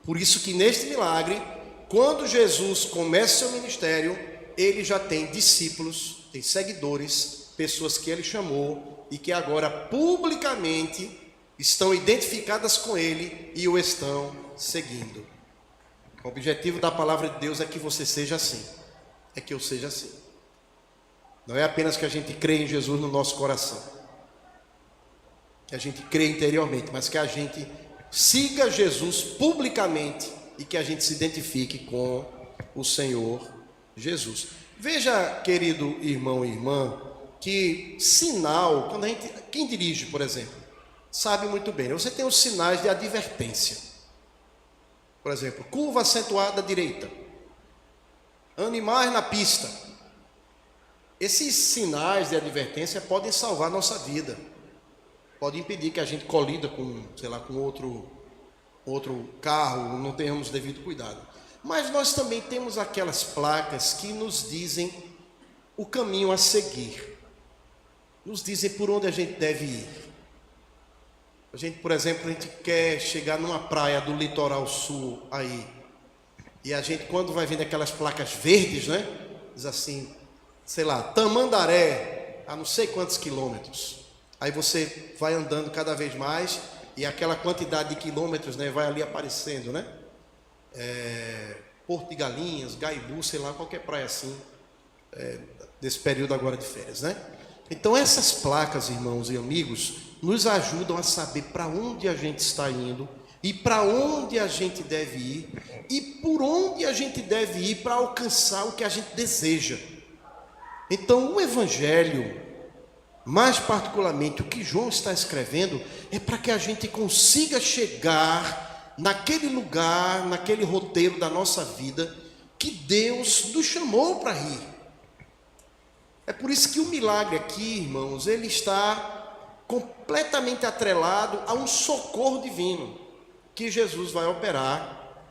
D: Por isso que neste milagre, quando Jesus começa seu ministério, ele já tem discípulos, tem seguidores, pessoas que ele chamou e que agora publicamente estão identificadas com ele e o estão seguindo. O objetivo da palavra de Deus é que você seja assim, é que eu seja assim. Não é apenas que a gente crê em Jesus no nosso coração, que a gente crê interiormente, mas que a gente siga Jesus publicamente e que a gente se identifique com o Senhor Jesus. Veja, querido irmão e irmã, que sinal, quando quem dirige, por exemplo, sabe muito bem, você tem os sinais de advertência. Por exemplo, curva acentuada à direita, animais na pista. Esses sinais de advertência podem salvar a nossa vida, podem impedir que a gente colida com, com outro carro, não tenhamos devido cuidado. Mas nós também temos aquelas placas que nos dizem o caminho a seguir, nos dizem por onde a gente deve ir. A gente, por exemplo, a gente quer chegar numa praia do litoral sul aí, e a gente, quando vai vendo aquelas placas verdes, né, diz assim, Tamandaré, a não sei quantos quilômetros. Aí você vai andando cada vez mais e aquela quantidade de quilômetros, né, vai ali aparecendo, né? Porto de Galinhas, Gaibu, qualquer praia assim, desse período agora de férias, né? Então essas placas, irmãos e amigos, nos ajudam a saber para onde a gente está indo e para onde a gente deve ir e por onde a gente deve ir para alcançar o que a gente deseja. Então o Evangelho, mais particularmente, o que João está escrevendo é para que a gente consiga chegar naquele lugar, naquele roteiro da nossa vida que Deus nos chamou para ir. É por isso que o milagre aqui, irmãos, ele está completamente atrelado a um socorro divino que Jesus vai operar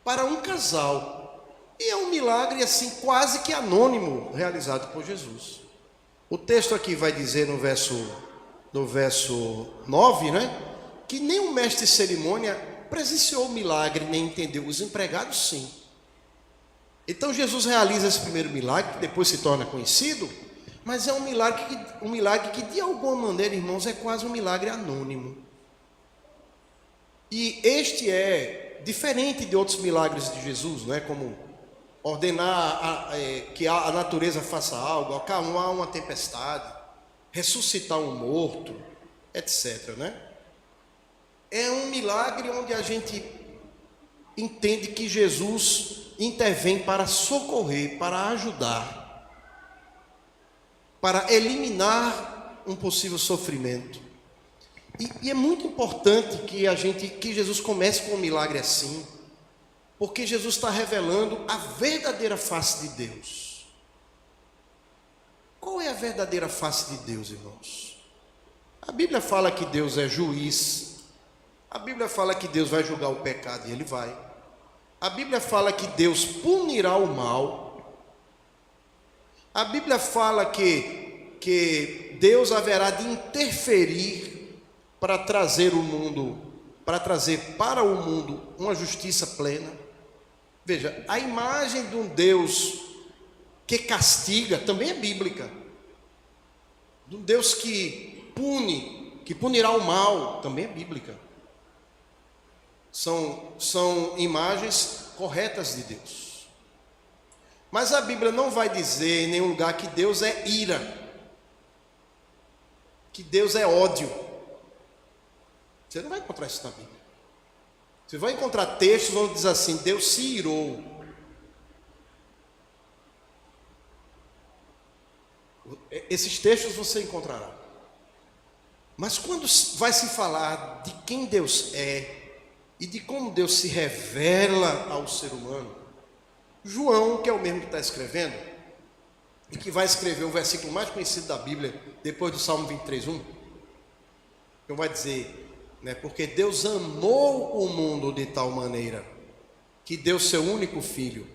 D: para um casal. E é um milagre assim quase que anônimo realizado por Jesus. O texto aqui vai dizer no verso 9, né? Que nem o mestre de cerimônia presenciou o milagre, nem entendeu. Os empregados sim. Então Jesus realiza esse primeiro milagre, que depois se torna conhecido, mas é um milagre que de alguma maneira, irmãos, é quase um milagre anônimo. E este é diferente de outros milagres de Jesus, não é? Como ordenar que a natureza faça algo, acalmar uma tempestade, ressuscitar um morto, etc., né? É um milagre onde a gente entende que Jesus intervém para socorrer, para ajudar, para eliminar um possível sofrimento. E é muito importante que Jesus comece com um milagre assim, porque Jesus está revelando a verdadeira face de Deus. Qual é a verdadeira face de Deus, irmãos? A Bíblia fala que Deus é juiz. A Bíblia fala que Deus vai julgar o pecado, e Ele vai. A Bíblia fala que Deus punirá o mal. A Bíblia fala que Deus haverá de interferir para trazer para o mundo uma justiça plena. Veja, a imagem de um Deus que castiga também é bíblica. De um Deus que punirá o mal, também é bíblica. São imagens corretas de Deus. Mas a Bíblia não vai dizer em nenhum lugar que Deus é ira, que Deus é ódio. Você não vai encontrar isso na Bíblia. Você vai encontrar textos onde diz assim: Deus se irou. Esses textos você encontrará. Mas quando vai se falar de quem Deus é e de como Deus se revela ao ser humano, João, que é o mesmo que está escrevendo, e que vai escrever o versículo mais conhecido da Bíblia, depois do Salmo 23:1, então vai dizer, né, porque Deus amou o mundo de tal maneira que deu seu único filho,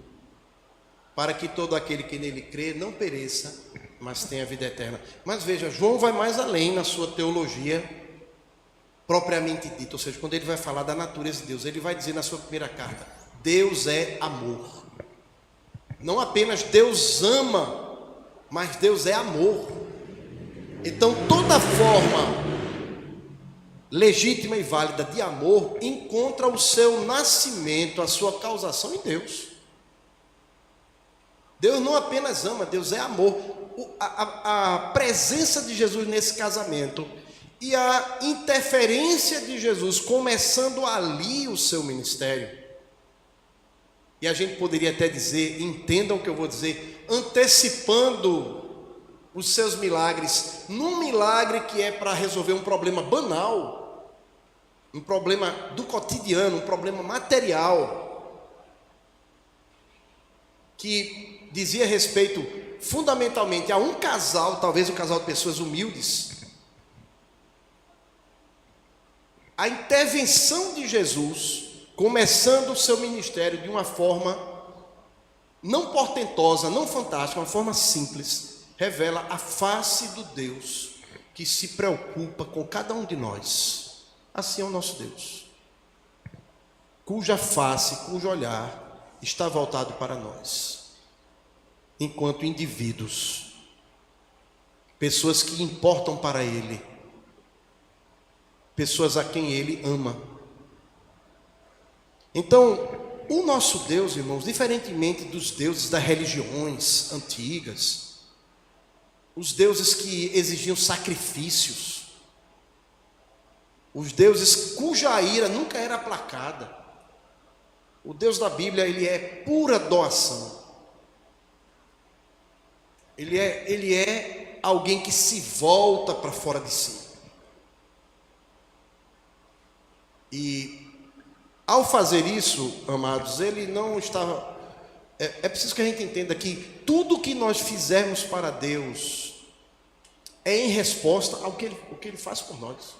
D: para que todo aquele que nele crê não pereça, mas tenha vida eterna. Mas veja, João vai mais além na sua teologia propriamente dita, ou seja, quando ele vai falar da natureza de Deus, ele vai dizer na sua primeira carta: Deus é amor. Não apenas Deus ama, mas Deus é amor. Então toda forma legítima e válida de amor encontra o seu nascimento, a sua causação em Deus. Deus não apenas ama, Deus é amor. A presença de Jesus nesse casamento e a interferência de Jesus começando ali o seu ministério, e a gente poderia até dizer, entendam o que eu vou dizer, antecipando os seus milagres, num milagre que é para resolver um problema banal, um problema do cotidiano, um problema material, que dizia respeito fundamentalmente a um casal, talvez um casal de pessoas humildes. A intervenção de Jesus, começando o seu ministério de uma forma não portentosa, não fantástica, uma forma simples, revela a face do Deus que se preocupa com cada um de nós. Assim é o nosso Deus, cuja face, cujo olhar está voltado para nós, enquanto indivíduos, pessoas que importam para Ele, pessoas a quem Ele ama. Então, o nosso Deus, irmãos, diferentemente dos deuses das religiões antigas, os deuses que exigiam sacrifícios, os deuses cuja ira nunca era aplacada, o Deus da Bíblia, ele é pura doação. Ele é alguém que se volta para fora de si. E ao fazer isso, amados, ele não estava... É preciso que a gente entenda que tudo que nós fizermos para Deus é em resposta ao que Ele faz por nós.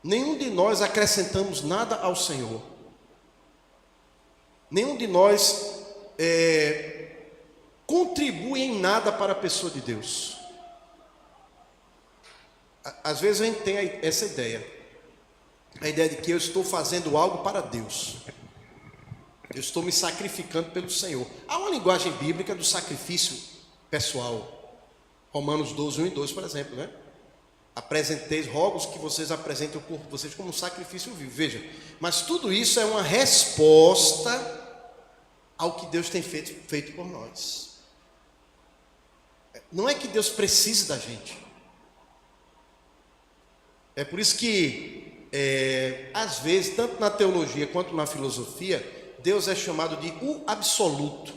D: Nenhum de nós acrescentamos nada ao Senhor. Nenhum de nós contribui em nada para a pessoa de Deus. Às vezes a gente tem essa ideia. A ideia de que eu estou fazendo algo para Deus. Eu estou me sacrificando pelo Senhor. Há uma linguagem bíblica do sacrifício pessoal. Romanos 12, 1 e 2, por exemplo, né? Apresenteis, rogos que vocês apresentem o corpo de vocês como um sacrifício vivo. Veja, mas tudo isso é uma resposta ao que Deus tem feito por nós. Não é que Deus precise da gente. É por isso que, às vezes, tanto na teologia quanto na filosofia, Deus é chamado de o absoluto.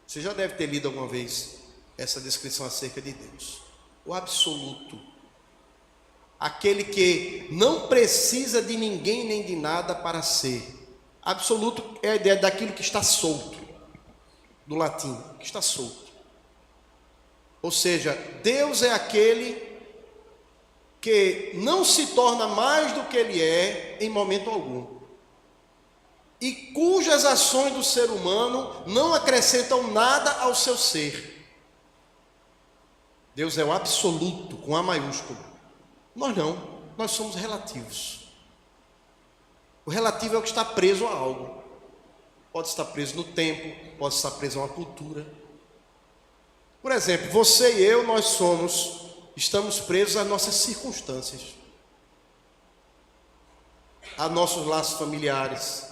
D: Você já deve ter lido alguma vez essa descrição acerca de Deus. O absoluto. Aquele que não precisa de ninguém nem de nada para ser. Absoluto é a ideia daquilo que está solto. Do latim, que está solto. Ou seja, Deus é aquele que não se torna mais do que Ele é em momento algum. E cujas ações do ser humano não acrescentam nada ao seu ser. Deus é o absoluto, com A maiúsculo. Nós não, nós somos relativos. O relativo é o que está preso a algo. Pode estar preso no tempo, pode estar preso a uma cultura. Por exemplo, você e eu, estamos presos às nossas circunstâncias, a nossos laços familiares,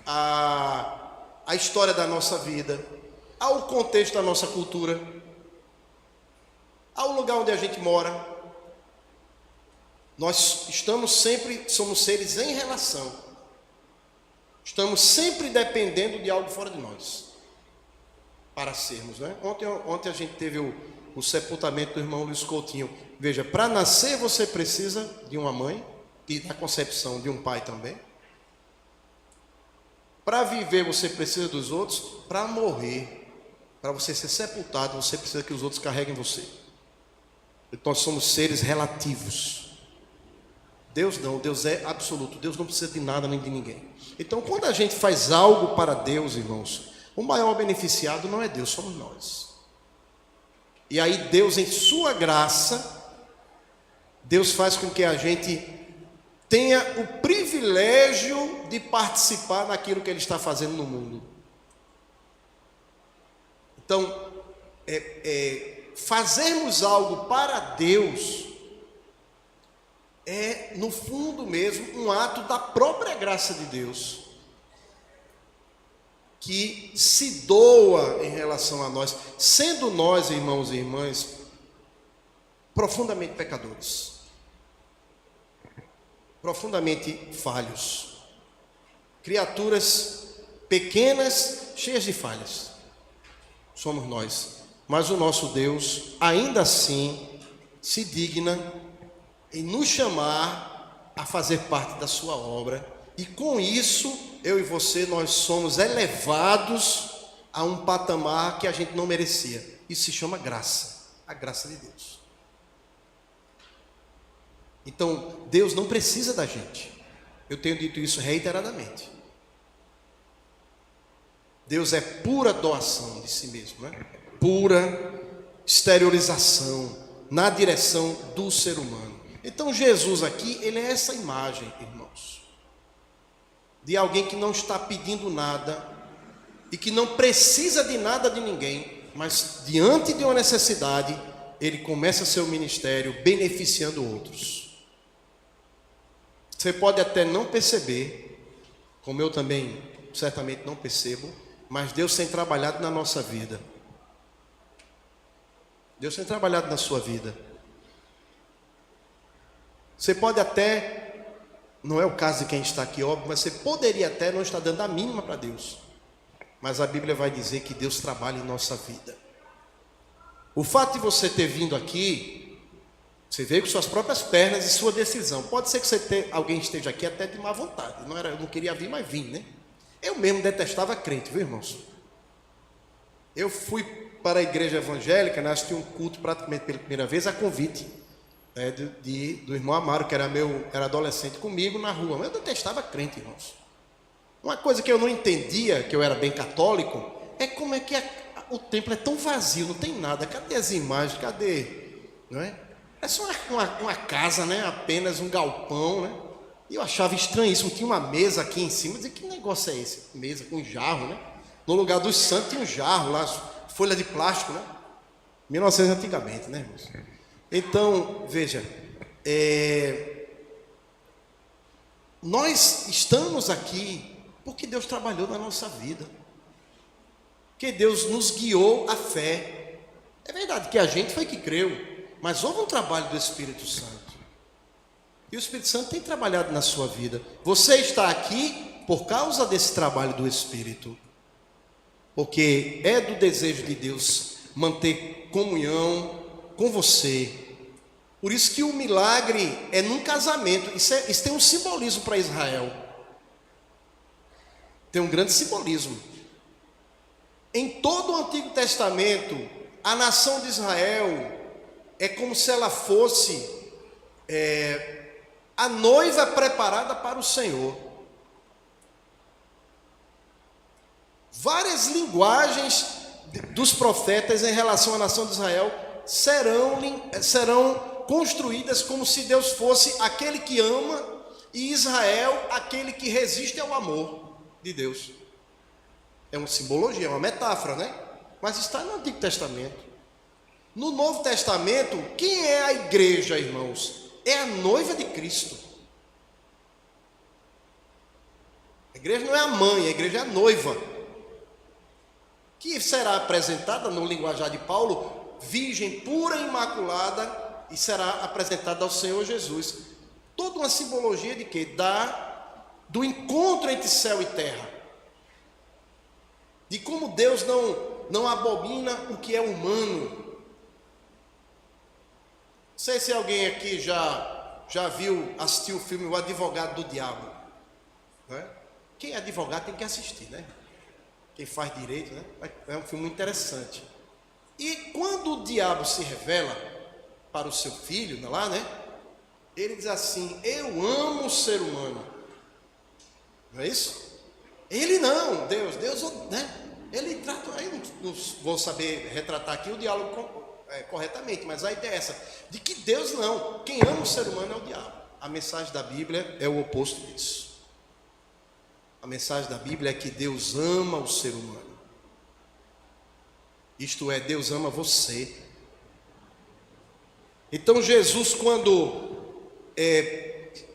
D: a história da nossa vida, ao contexto da nossa cultura, ao lugar onde a gente mora. Nós somos seres em relação. Estamos sempre dependendo de algo fora de nós para sermos, né? Ontem a gente teve o sepultamento do irmão Luiz Coutinho. Veja, para nascer você precisa de uma mãe e da concepção de um pai também. Para viver você precisa dos outros. Para morrer, para você ser sepultado, você precisa que os outros carreguem você. Então nós somos seres relativos. Deus não, Deus é absoluto. Deus não precisa de nada nem de ninguém. Então quando a gente faz algo para Deus, irmãos, o maior beneficiado não é Deus, somos nós. E aí Deus, em sua graça, Deus faz com que a gente tenha o privilégio de participar daquilo que Ele está fazendo no mundo. Então, fazermos algo para Deus é, no fundo mesmo, um ato da própria graça de Deus, que se doa em relação a nós, sendo nós, irmãos e irmãs, profundamente pecadores, profundamente falhos, criaturas pequenas, cheias de falhas, somos nós. Mas o nosso Deus, ainda assim, se digna em nos chamar a fazer parte da sua obra, e com isso, eu e você, nós somos elevados a um patamar que a gente não merecia. Isso se chama graça, a graça de Deus. Então, Deus não precisa da gente. Eu tenho dito isso reiteradamente. Deus é pura doação de si mesmo, né? Pura exteriorização na direção do ser humano. Então Jesus aqui, ele é essa imagem, irmãos, de alguém que não está pedindo nada e que não precisa de nada de ninguém, mas diante de uma necessidade, ele começa seu ministério beneficiando outros. Você pode até não perceber, como eu também certamente não percebo, mas Deus tem trabalhado na nossa vida. Deus tem trabalhado na sua vida. Você pode até, não é o caso de quem está aqui, óbvio, mas você poderia até não estar dando a mínima para Deus. mas a Bíblia vai dizer que Deus trabalha em nossa vida. O fato de você ter vindo aqui, você veio com suas próprias pernas e sua decisão. Pode ser que alguém esteja aqui até de má vontade. Eu não queria vir, mas vim, né? Eu mesmo detestava crente, viu, irmãos? Eu fui para a igreja evangélica, né, assisti um culto praticamente pela primeira vez, a convite, né, do irmão Amaro, que era adolescente comigo na rua. Mas eu detestava crente, irmãos. Uma coisa que eu não entendia, que eu era bem católico, é como é que o templo é tão vazio, não tem nada. Cadê as imagens? Cadê? Não é? É só uma casa, né? Apenas um galpão, né? E eu achava estranhíssimo. Tinha uma mesa aqui em cima. Eu dizia, que negócio é esse? Mesa com jarro, né? No lugar dos santos tinha um jarro lá, folha de plástico, né? 1900 antigamente, né, irmãos? Então, veja, nós estamos aqui porque Deus trabalhou na nossa vida. Que Deus nos guiou à fé. É verdade que a gente foi que creu, mas houve um trabalho do Espírito Santo. E o Espírito Santo tem trabalhado na sua vida. Você está aqui por causa desse trabalho do Espírito. Porque é do desejo de Deus manter comunhão com você. Por isso que o milagre é num casamento. Isso tem um simbolismo para Israel. Tem um grande simbolismo. Em todo o Antigo Testamento, a nação de Israel é como se ela fosse a noiva preparada para o Senhor. Várias linguagens dos profetas em relação à nação de Israel serão construídas como se Deus fosse aquele que ama e Israel aquele que resiste ao amor de Deus. É uma simbologia, é uma metáfora, né? Mas está no Antigo Testamento. No Novo Testamento, quem é a igreja, irmãos? É a noiva de Cristo. A igreja não é a mãe, a igreja é a noiva, que será apresentada no linguajar de Paulo, virgem pura e imaculada, e será apresentada ao Senhor Jesus. Toda uma simbologia de quê? Do encontro entre céu e terra. De como Deus não abomina o que é humano. Não sei se alguém aqui já assistiu o filme O Advogado do Diabo. Não é? Quem é advogado tem que assistir, né? Quem faz direito, né? É um filme interessante. E quando o diabo se revela para o seu filho, lá, né? Ele diz assim: eu amo o ser humano. Não é isso? Ele não, Deus, né? Ele trata, aí não vou saber retratar aqui o diálogo corretamente, mas a ideia é essa, de que Deus não, quem ama o ser humano é o diabo. A mensagem da Bíblia é o oposto disso. A mensagem da Bíblia é que Deus ama o ser humano. Isto é, Deus ama você. Então Jesus, quando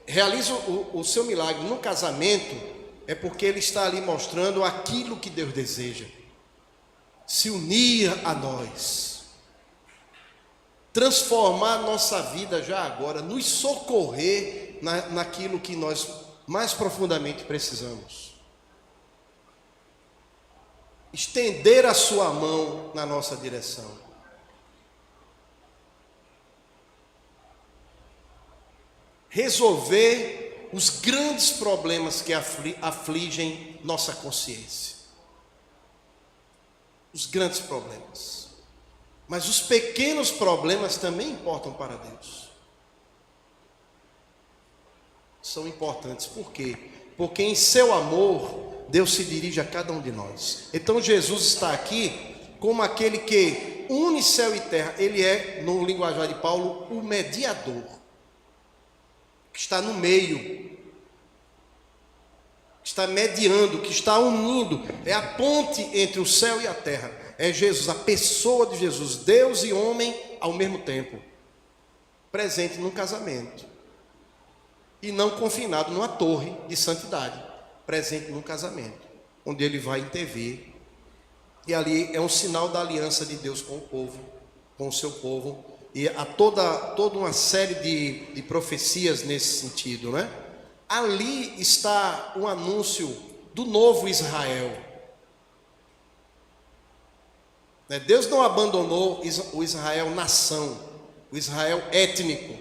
D: realiza o seu milagre no casamento, é porque ele está ali mostrando aquilo que Deus deseja. Se unir a nós. Transformar nossa vida já agora. Nos socorrer naquilo que nós mais profundamente precisamos. Estender a sua mão na nossa direção. Resolver os grandes problemas que afligem nossa consciência. Os grandes problemas. Mas os pequenos problemas também importam para Deus. São importantes. Por quê? Porque em seu amor, Deus se dirige a cada um de nós. Então Jesus está aqui como aquele que une céu e terra. Ele é, no linguajar de Paulo, o mediador. Que está no meio, que está mediando, que está unindo, é a ponte entre o céu e a terra. É Jesus, a pessoa de Jesus, Deus e homem ao mesmo tempo, presente num casamento, e não confinado numa torre de santidade, presente num casamento, onde ele vai intervir, e ali é um sinal da aliança de Deus com o povo, com o seu povo. E há toda uma série de profecias nesse sentido, né? Ali está o anúncio do novo Israel. Deus não abandonou o Israel nação, o Israel étnico.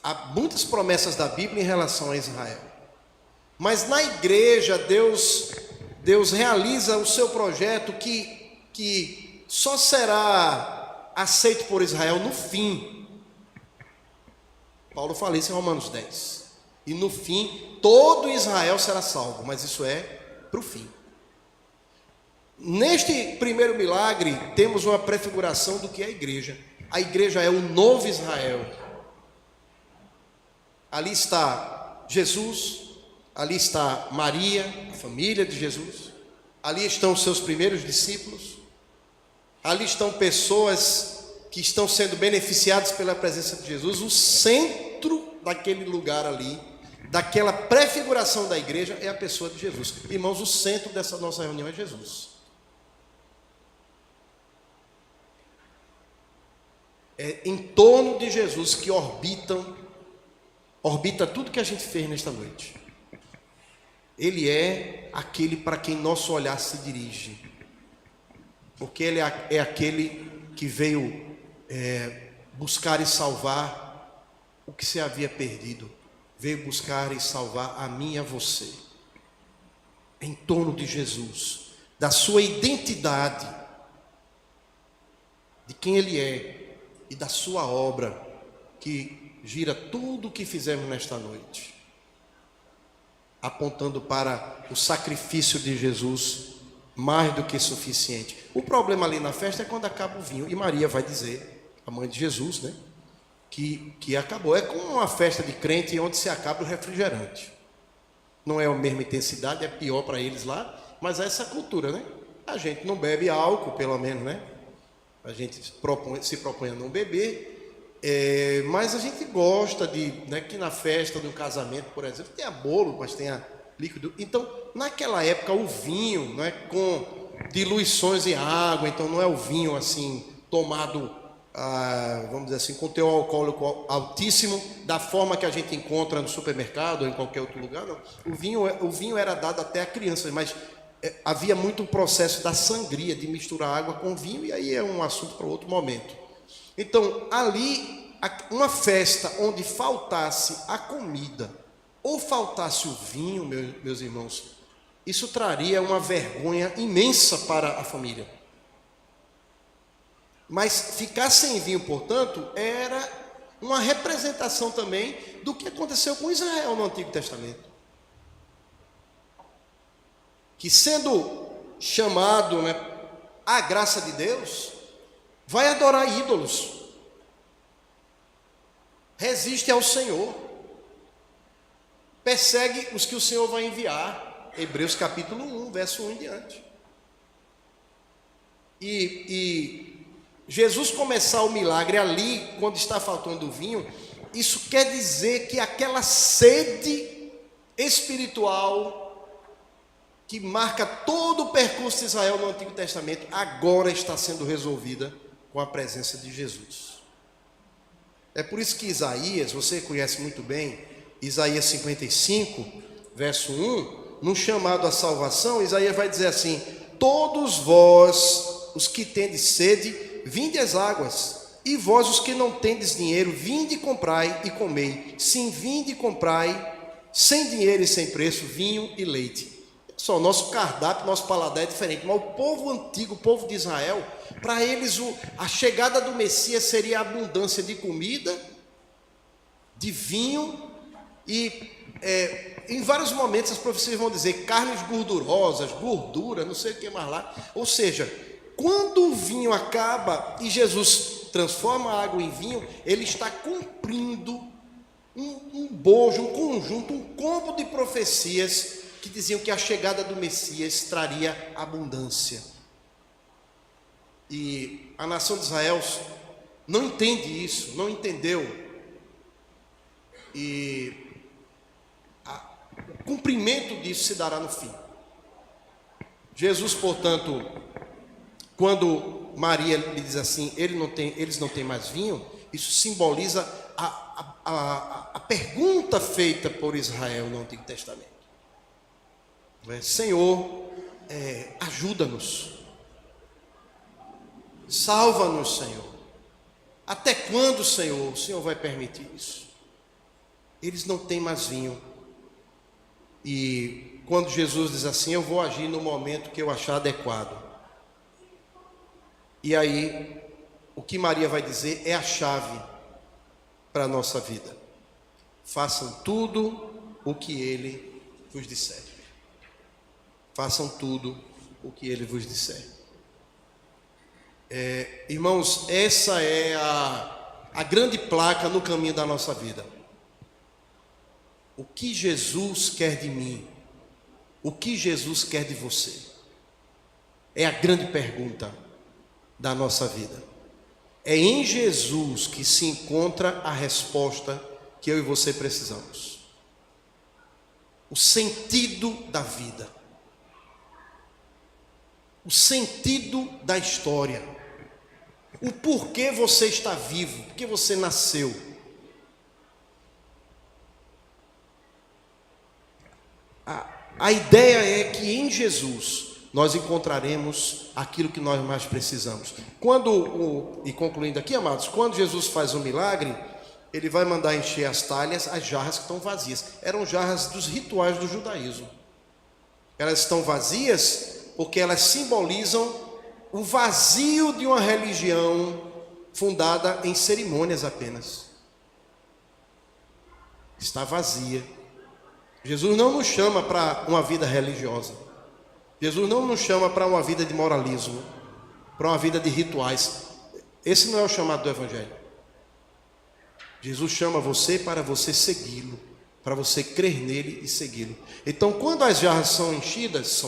D: Há muitas promessas da Bíblia em relação a Israel. Mas na igreja, Deus realiza o seu projeto que só será aceito por Israel no fim. Paulo fala isso em Romanos 10. E no fim, todo Israel será salvo, mas isso é para o fim. Neste primeiro milagre, temos uma prefiguração do que é a igreja. A igreja é o novo Israel. Ali está Jesus, ali está Maria, a família de Jesus, ali estão os seus primeiros discípulos, ali estão pessoas que estão sendo beneficiadas pela presença de Jesus. O centro daquele lugar ali, daquela prefiguração da igreja, é a pessoa de Jesus. Irmãos, o centro dessa nossa reunião é Jesus. É em torno de Jesus que orbita tudo que a gente fez nesta noite. Ele é aquele para quem nosso olhar se dirige, porque Ele é aquele que veio buscar e salvar o que se havia perdido, veio buscar e salvar a mim e a você. Em torno de Jesus, da sua identidade, de quem Ele é e da sua obra, que gira tudo o que fizemos nesta noite, apontando para o sacrifício de Jesus, mais do que suficiente. O problema ali na festa é quando acaba o vinho, e Maria vai dizer, a mãe de Jesus, que acabou. É como uma festa de crente onde se acaba o refrigerante. Não é a mesma intensidade, é pior para eles lá, mas é essa cultura, A gente não bebe álcool, pelo menos, A gente se propõe a não beber, mas a gente gosta de, que na festa do casamento, por exemplo, tenha bolo, mas tenha líquido. Então, naquela época, o vinho, com diluições em água, então não é o vinho assim, tomado, vamos dizer assim, com teor alcoólico altíssimo, da forma que a gente encontra no supermercado ou em qualquer outro lugar, não. O vinho era dado até a crianças, mas havia muito o processo da sangria, de misturar água com vinho, e aí é um assunto para outro momento. Então, ali, uma festa onde faltasse a comida ou faltasse o vinho, meus irmãos, isso traria uma vergonha imensa para a família. Mas ficar sem vinho, portanto, era uma representação também do que aconteceu com Israel no Antigo Testamento. Que sendo chamado à graça de Deus, vai adorar ídolos, resiste ao Senhor, persegue os que o Senhor vai enviar. Hebreus capítulo 1, verso 1 em diante. E Jesus começar o milagre ali, quando está faltando o vinho, isso quer dizer que aquela sede espiritual que marca todo o percurso de Israel no Antigo Testamento, agora está sendo resolvida com a presença de Jesus. É por isso que Isaías, você conhece muito bem, Isaías 55, verso 1, no chamado à salvação, Isaías vai dizer assim: todos vós, os que tendes sede, vinde às águas, e vós, os que não tendes dinheiro, vinde e comprai e comei. Sim, vinde e comprai, sem dinheiro e sem preço, vinho e leite. Só o nosso cardápio, nosso paladar é diferente, mas o povo antigo, o povo de Israel, para eles a chegada do Messias seria a abundância de comida, de vinho e em vários momentos as profecias vão dizer carnes gordurosas, gordura, não sei o que mais lá. Ou seja, quando o vinho acaba e Jesus transforma a água em vinho, ele está cumprindo um bojo, um conjunto, um combo de profecias que diziam que a chegada do Messias traria abundância. E a nação de Israel não entende isso, não entendeu. E o cumprimento disso se dará no fim. Jesus, portanto, quando Maria lhe diz assim, eles não têm mais vinho, isso simboliza a pergunta feita por Israel no Antigo Testamento. Senhor, ajuda-nos. Salva-nos, Senhor. Até quando, Senhor, o Senhor vai permitir isso? Eles não têm mais vinho. E quando Jesus diz assim, eu vou agir no momento que eu achar adequado. E aí, o que Maria vai dizer é a chave para a nossa vida. Façam tudo o que Ele vos disser. Façam tudo o que Ele vos disser. Irmãos, essa é a grande placa no caminho da nossa vida. O que Jesus quer de mim? O que Jesus quer de você? É a grande pergunta da nossa vida. É em Jesus que se encontra a resposta que eu e você precisamos. O sentido da vida. O sentido da história. O porquê você está vivo, porque você nasceu. A ideia é que em Jesus nós encontraremos aquilo que nós mais precisamos. E concluindo aqui, amados, quando Jesus faz um milagre, Ele vai mandar encher as talhas, as jarras que estão vazias. Eram jarras dos rituais do judaísmo. Elas estão vazias porque elas simbolizam o vazio de uma religião fundada em cerimônias apenas. Está vazia. Jesus não nos chama para uma vida religiosa. Jesus não nos chama para uma vida de moralismo, para uma vida de rituais. Esse não é o chamado do Evangelho. Jesus chama você para você segui-lo, para você crer nele e segui-lo. Então, quando as jarras são enchidas,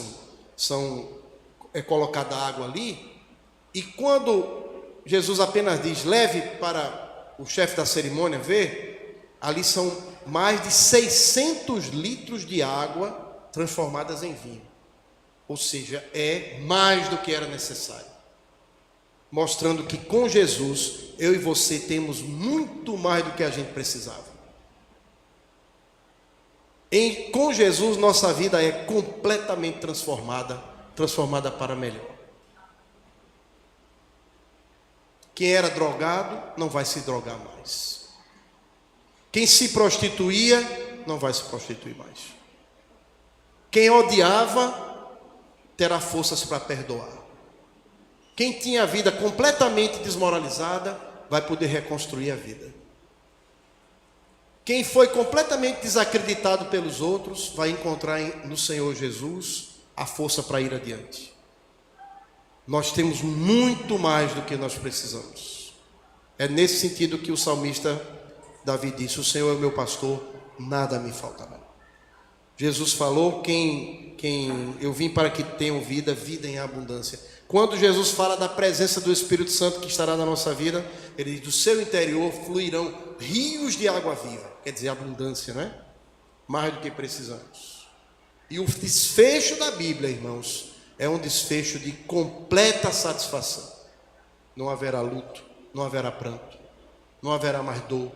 D: é colocada água ali, e quando Jesus apenas diz, leve para o chefe da cerimônia ver, ali são mais de 600 litros de água transformadas em vinho. Ou seja, é mais do que era necessário. Mostrando que com Jesus, eu e você temos muito mais do que a gente precisava. Com Jesus, nossa vida é completamente transformada para melhor. Quem era drogado não vai se drogar mais. Quem se prostituía não vai se prostituir mais. Quem odiava terá forças para perdoar. Quem tinha a vida completamente desmoralizada vai poder reconstruir a vida. Quem foi completamente desacreditado pelos outros vai encontrar no Senhor Jesus a força para ir adiante. Nós temos muito mais do que nós precisamos. É nesse sentido que o salmista Davi disse, o Senhor é o meu pastor, nada me faltará. Jesus falou, eu vim para que tenham vida em abundância. Quando Jesus fala da presença do Espírito Santo que estará na nossa vida, ele diz, do seu interior fluirão rios de água viva. Quer dizer, abundância, né? Mais do que precisamos. E o desfecho da Bíblia, irmãos, é um desfecho de completa satisfação. Não haverá luto, não haverá pranto, não haverá mais dor,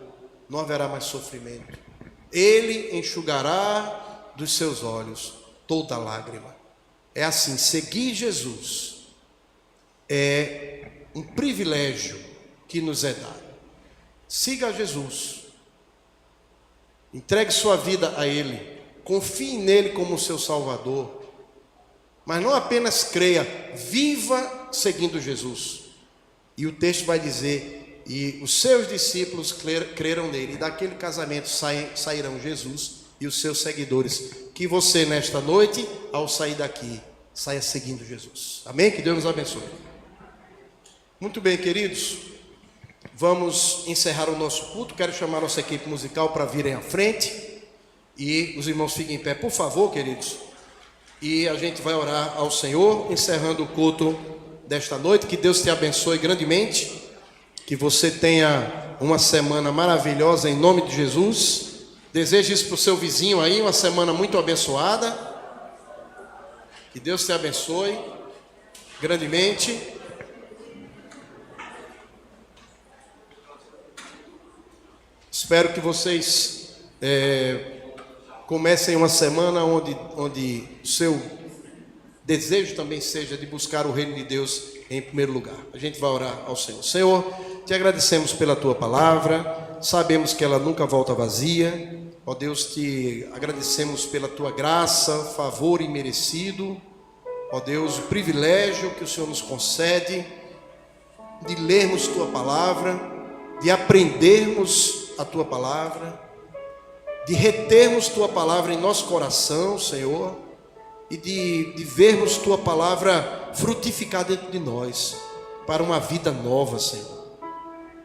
D: não haverá mais sofrimento. Ele enxugará dos seus olhos toda lágrima. É assim, seguir Jesus é um privilégio que nos é dado. Siga Jesus. Entregue sua vida a Ele. Confie nele como seu Salvador. Mas não apenas creia, viva seguindo Jesus. E o texto vai dizer, e os seus discípulos creram nele. E daquele casamento sairão Jesus e os seus seguidores. Que você nesta noite, ao sair daqui, saia seguindo Jesus. Amém? Que Deus nos abençoe. Muito bem, queridos. Vamos encerrar o nosso culto. Quero chamar a nossa equipe musical para virem à frente. E os irmãos fiquem em pé, por favor, queridos. E a gente vai orar ao Senhor, encerrando o culto desta noite. Que Deus te abençoe grandemente. Que você tenha uma semana maravilhosa em nome de Jesus. Deseje isso para o seu vizinho aí, uma semana muito abençoada. Que Deus te abençoe grandemente. Espero que vocês comecem uma semana onde o seu desejo também seja de buscar o reino de Deus em primeiro lugar. A gente vai orar ao Senhor. Senhor, te agradecemos pela tua palavra, sabemos que ela nunca volta vazia. Ó Deus, te agradecemos pela tua graça, favor imerecido. Ó Deus, o privilégio que o Senhor nos concede de lermos tua palavra, de aprendermos a tua palavra, de retermos tua palavra em nosso coração, Senhor, e de vermos tua palavra frutificar dentro de nós, para uma vida nova, Senhor,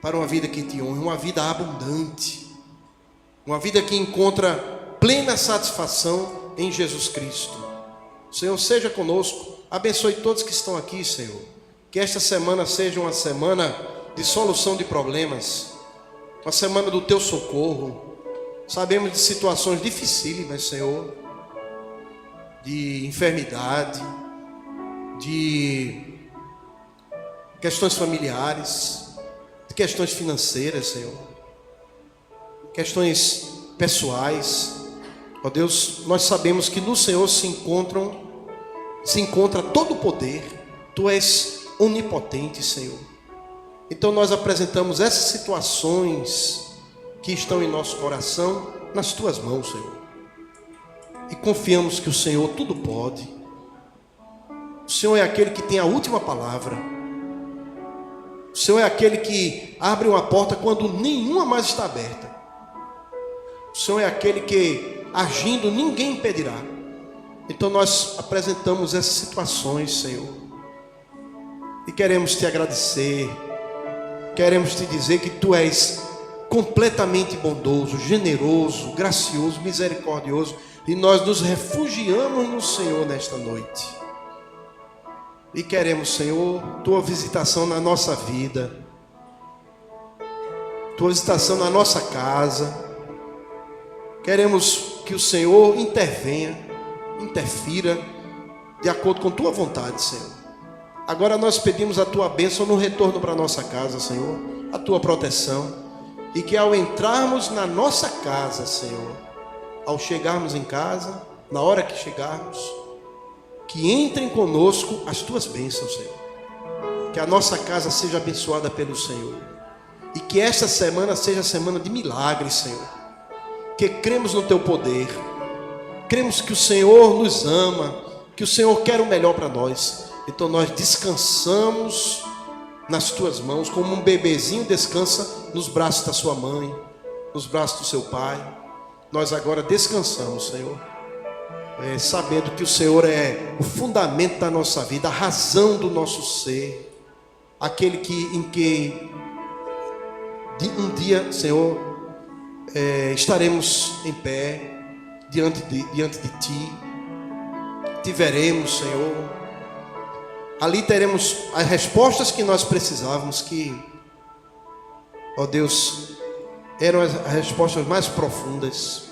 D: para uma vida que te honre, uma vida abundante, uma vida que encontra plena satisfação em Jesus Cristo. Senhor, seja conosco, abençoe todos que estão aqui, Senhor, que esta semana seja uma semana de solução de problemas, uma semana do teu socorro. Sabemos de situações dificílimas, Senhor, de enfermidade, de questões familiares, de questões financeiras, Senhor, questões pessoais. Ó Deus, nós sabemos que no Senhor se encontra todo o poder. Tu és onipotente, Senhor. Então nós apresentamos essas situações que estão em nosso coração nas tuas mãos, Senhor, e confiamos que o Senhor tudo pode. O Senhor é aquele que tem a última palavra. O Senhor é aquele que abre uma porta quando nenhuma mais está aberta. O Senhor é aquele que, agindo, ninguém impedirá. Então nós apresentamos essas situações, Senhor, e queremos te agradecer, queremos te dizer que tu és completamente bondoso, generoso, gracioso, misericordioso, e nós nos refugiamos no Senhor nesta noite. E queremos, Senhor, tua visitação na nossa vida, tua visitação na nossa casa. Queremos que o Senhor interfira de acordo com tua vontade, Senhor. Agora nós pedimos a tua bênção no retorno para a nossa casa, Senhor, a tua proteção. E que ao entrarmos na nossa casa, Senhor, ao chegarmos em casa, na hora que chegarmos, que entrem conosco as tuas bênçãos, Senhor. Que a nossa casa seja abençoada pelo Senhor. E que esta semana seja semana de milagres, Senhor. Que cremos no teu poder. Cremos que o Senhor nos ama, que o Senhor quer o melhor para nós. Então nós descansamos nas tuas mãos, como um bebezinho descansa nos braços da sua mãe, nos braços do seu pai. Nós agora descansamos, Senhor, sabendo que o Senhor é o fundamento da nossa vida, a razão do nosso ser, aquele em que um dia, Senhor, estaremos em pé diante de Ti, te veremos, Senhor. Ali teremos as respostas que nós precisávamos, que, ó Deus, eram as respostas mais profundas.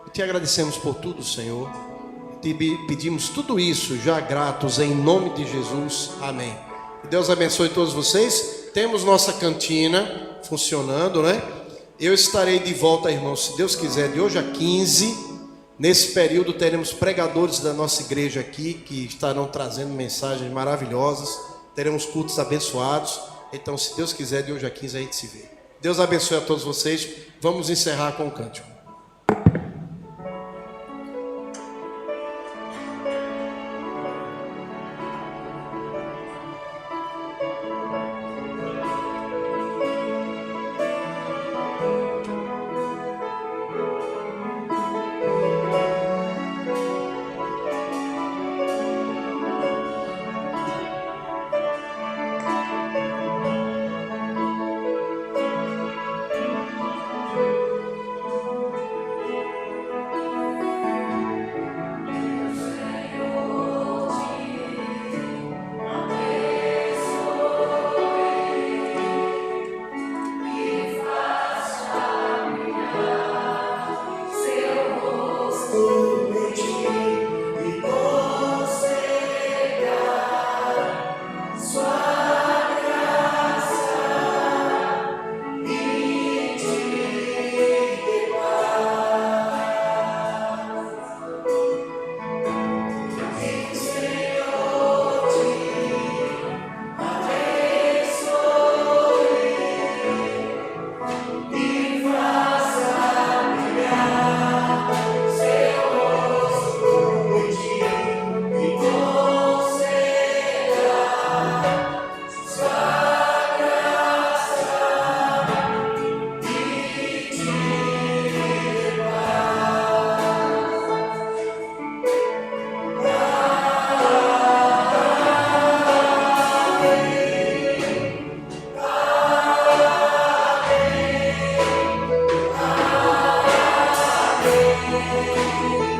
D: E te agradecemos por tudo, Senhor. Te pedimos tudo isso já gratos em nome de Jesus. Amém. Que Deus abençoe todos vocês. Temos nossa cantina funcionando, né? Eu estarei de volta, irmãos, se Deus quiser, de hoje a 15. Nesse período teremos pregadores da nossa igreja aqui, que estarão trazendo mensagens maravilhosas. Teremos cultos abençoados. Então, se Deus quiser, de hoje a 15 a gente se vê. Deus abençoe a todos vocês. Vamos encerrar com o cântico.
H: Senhor.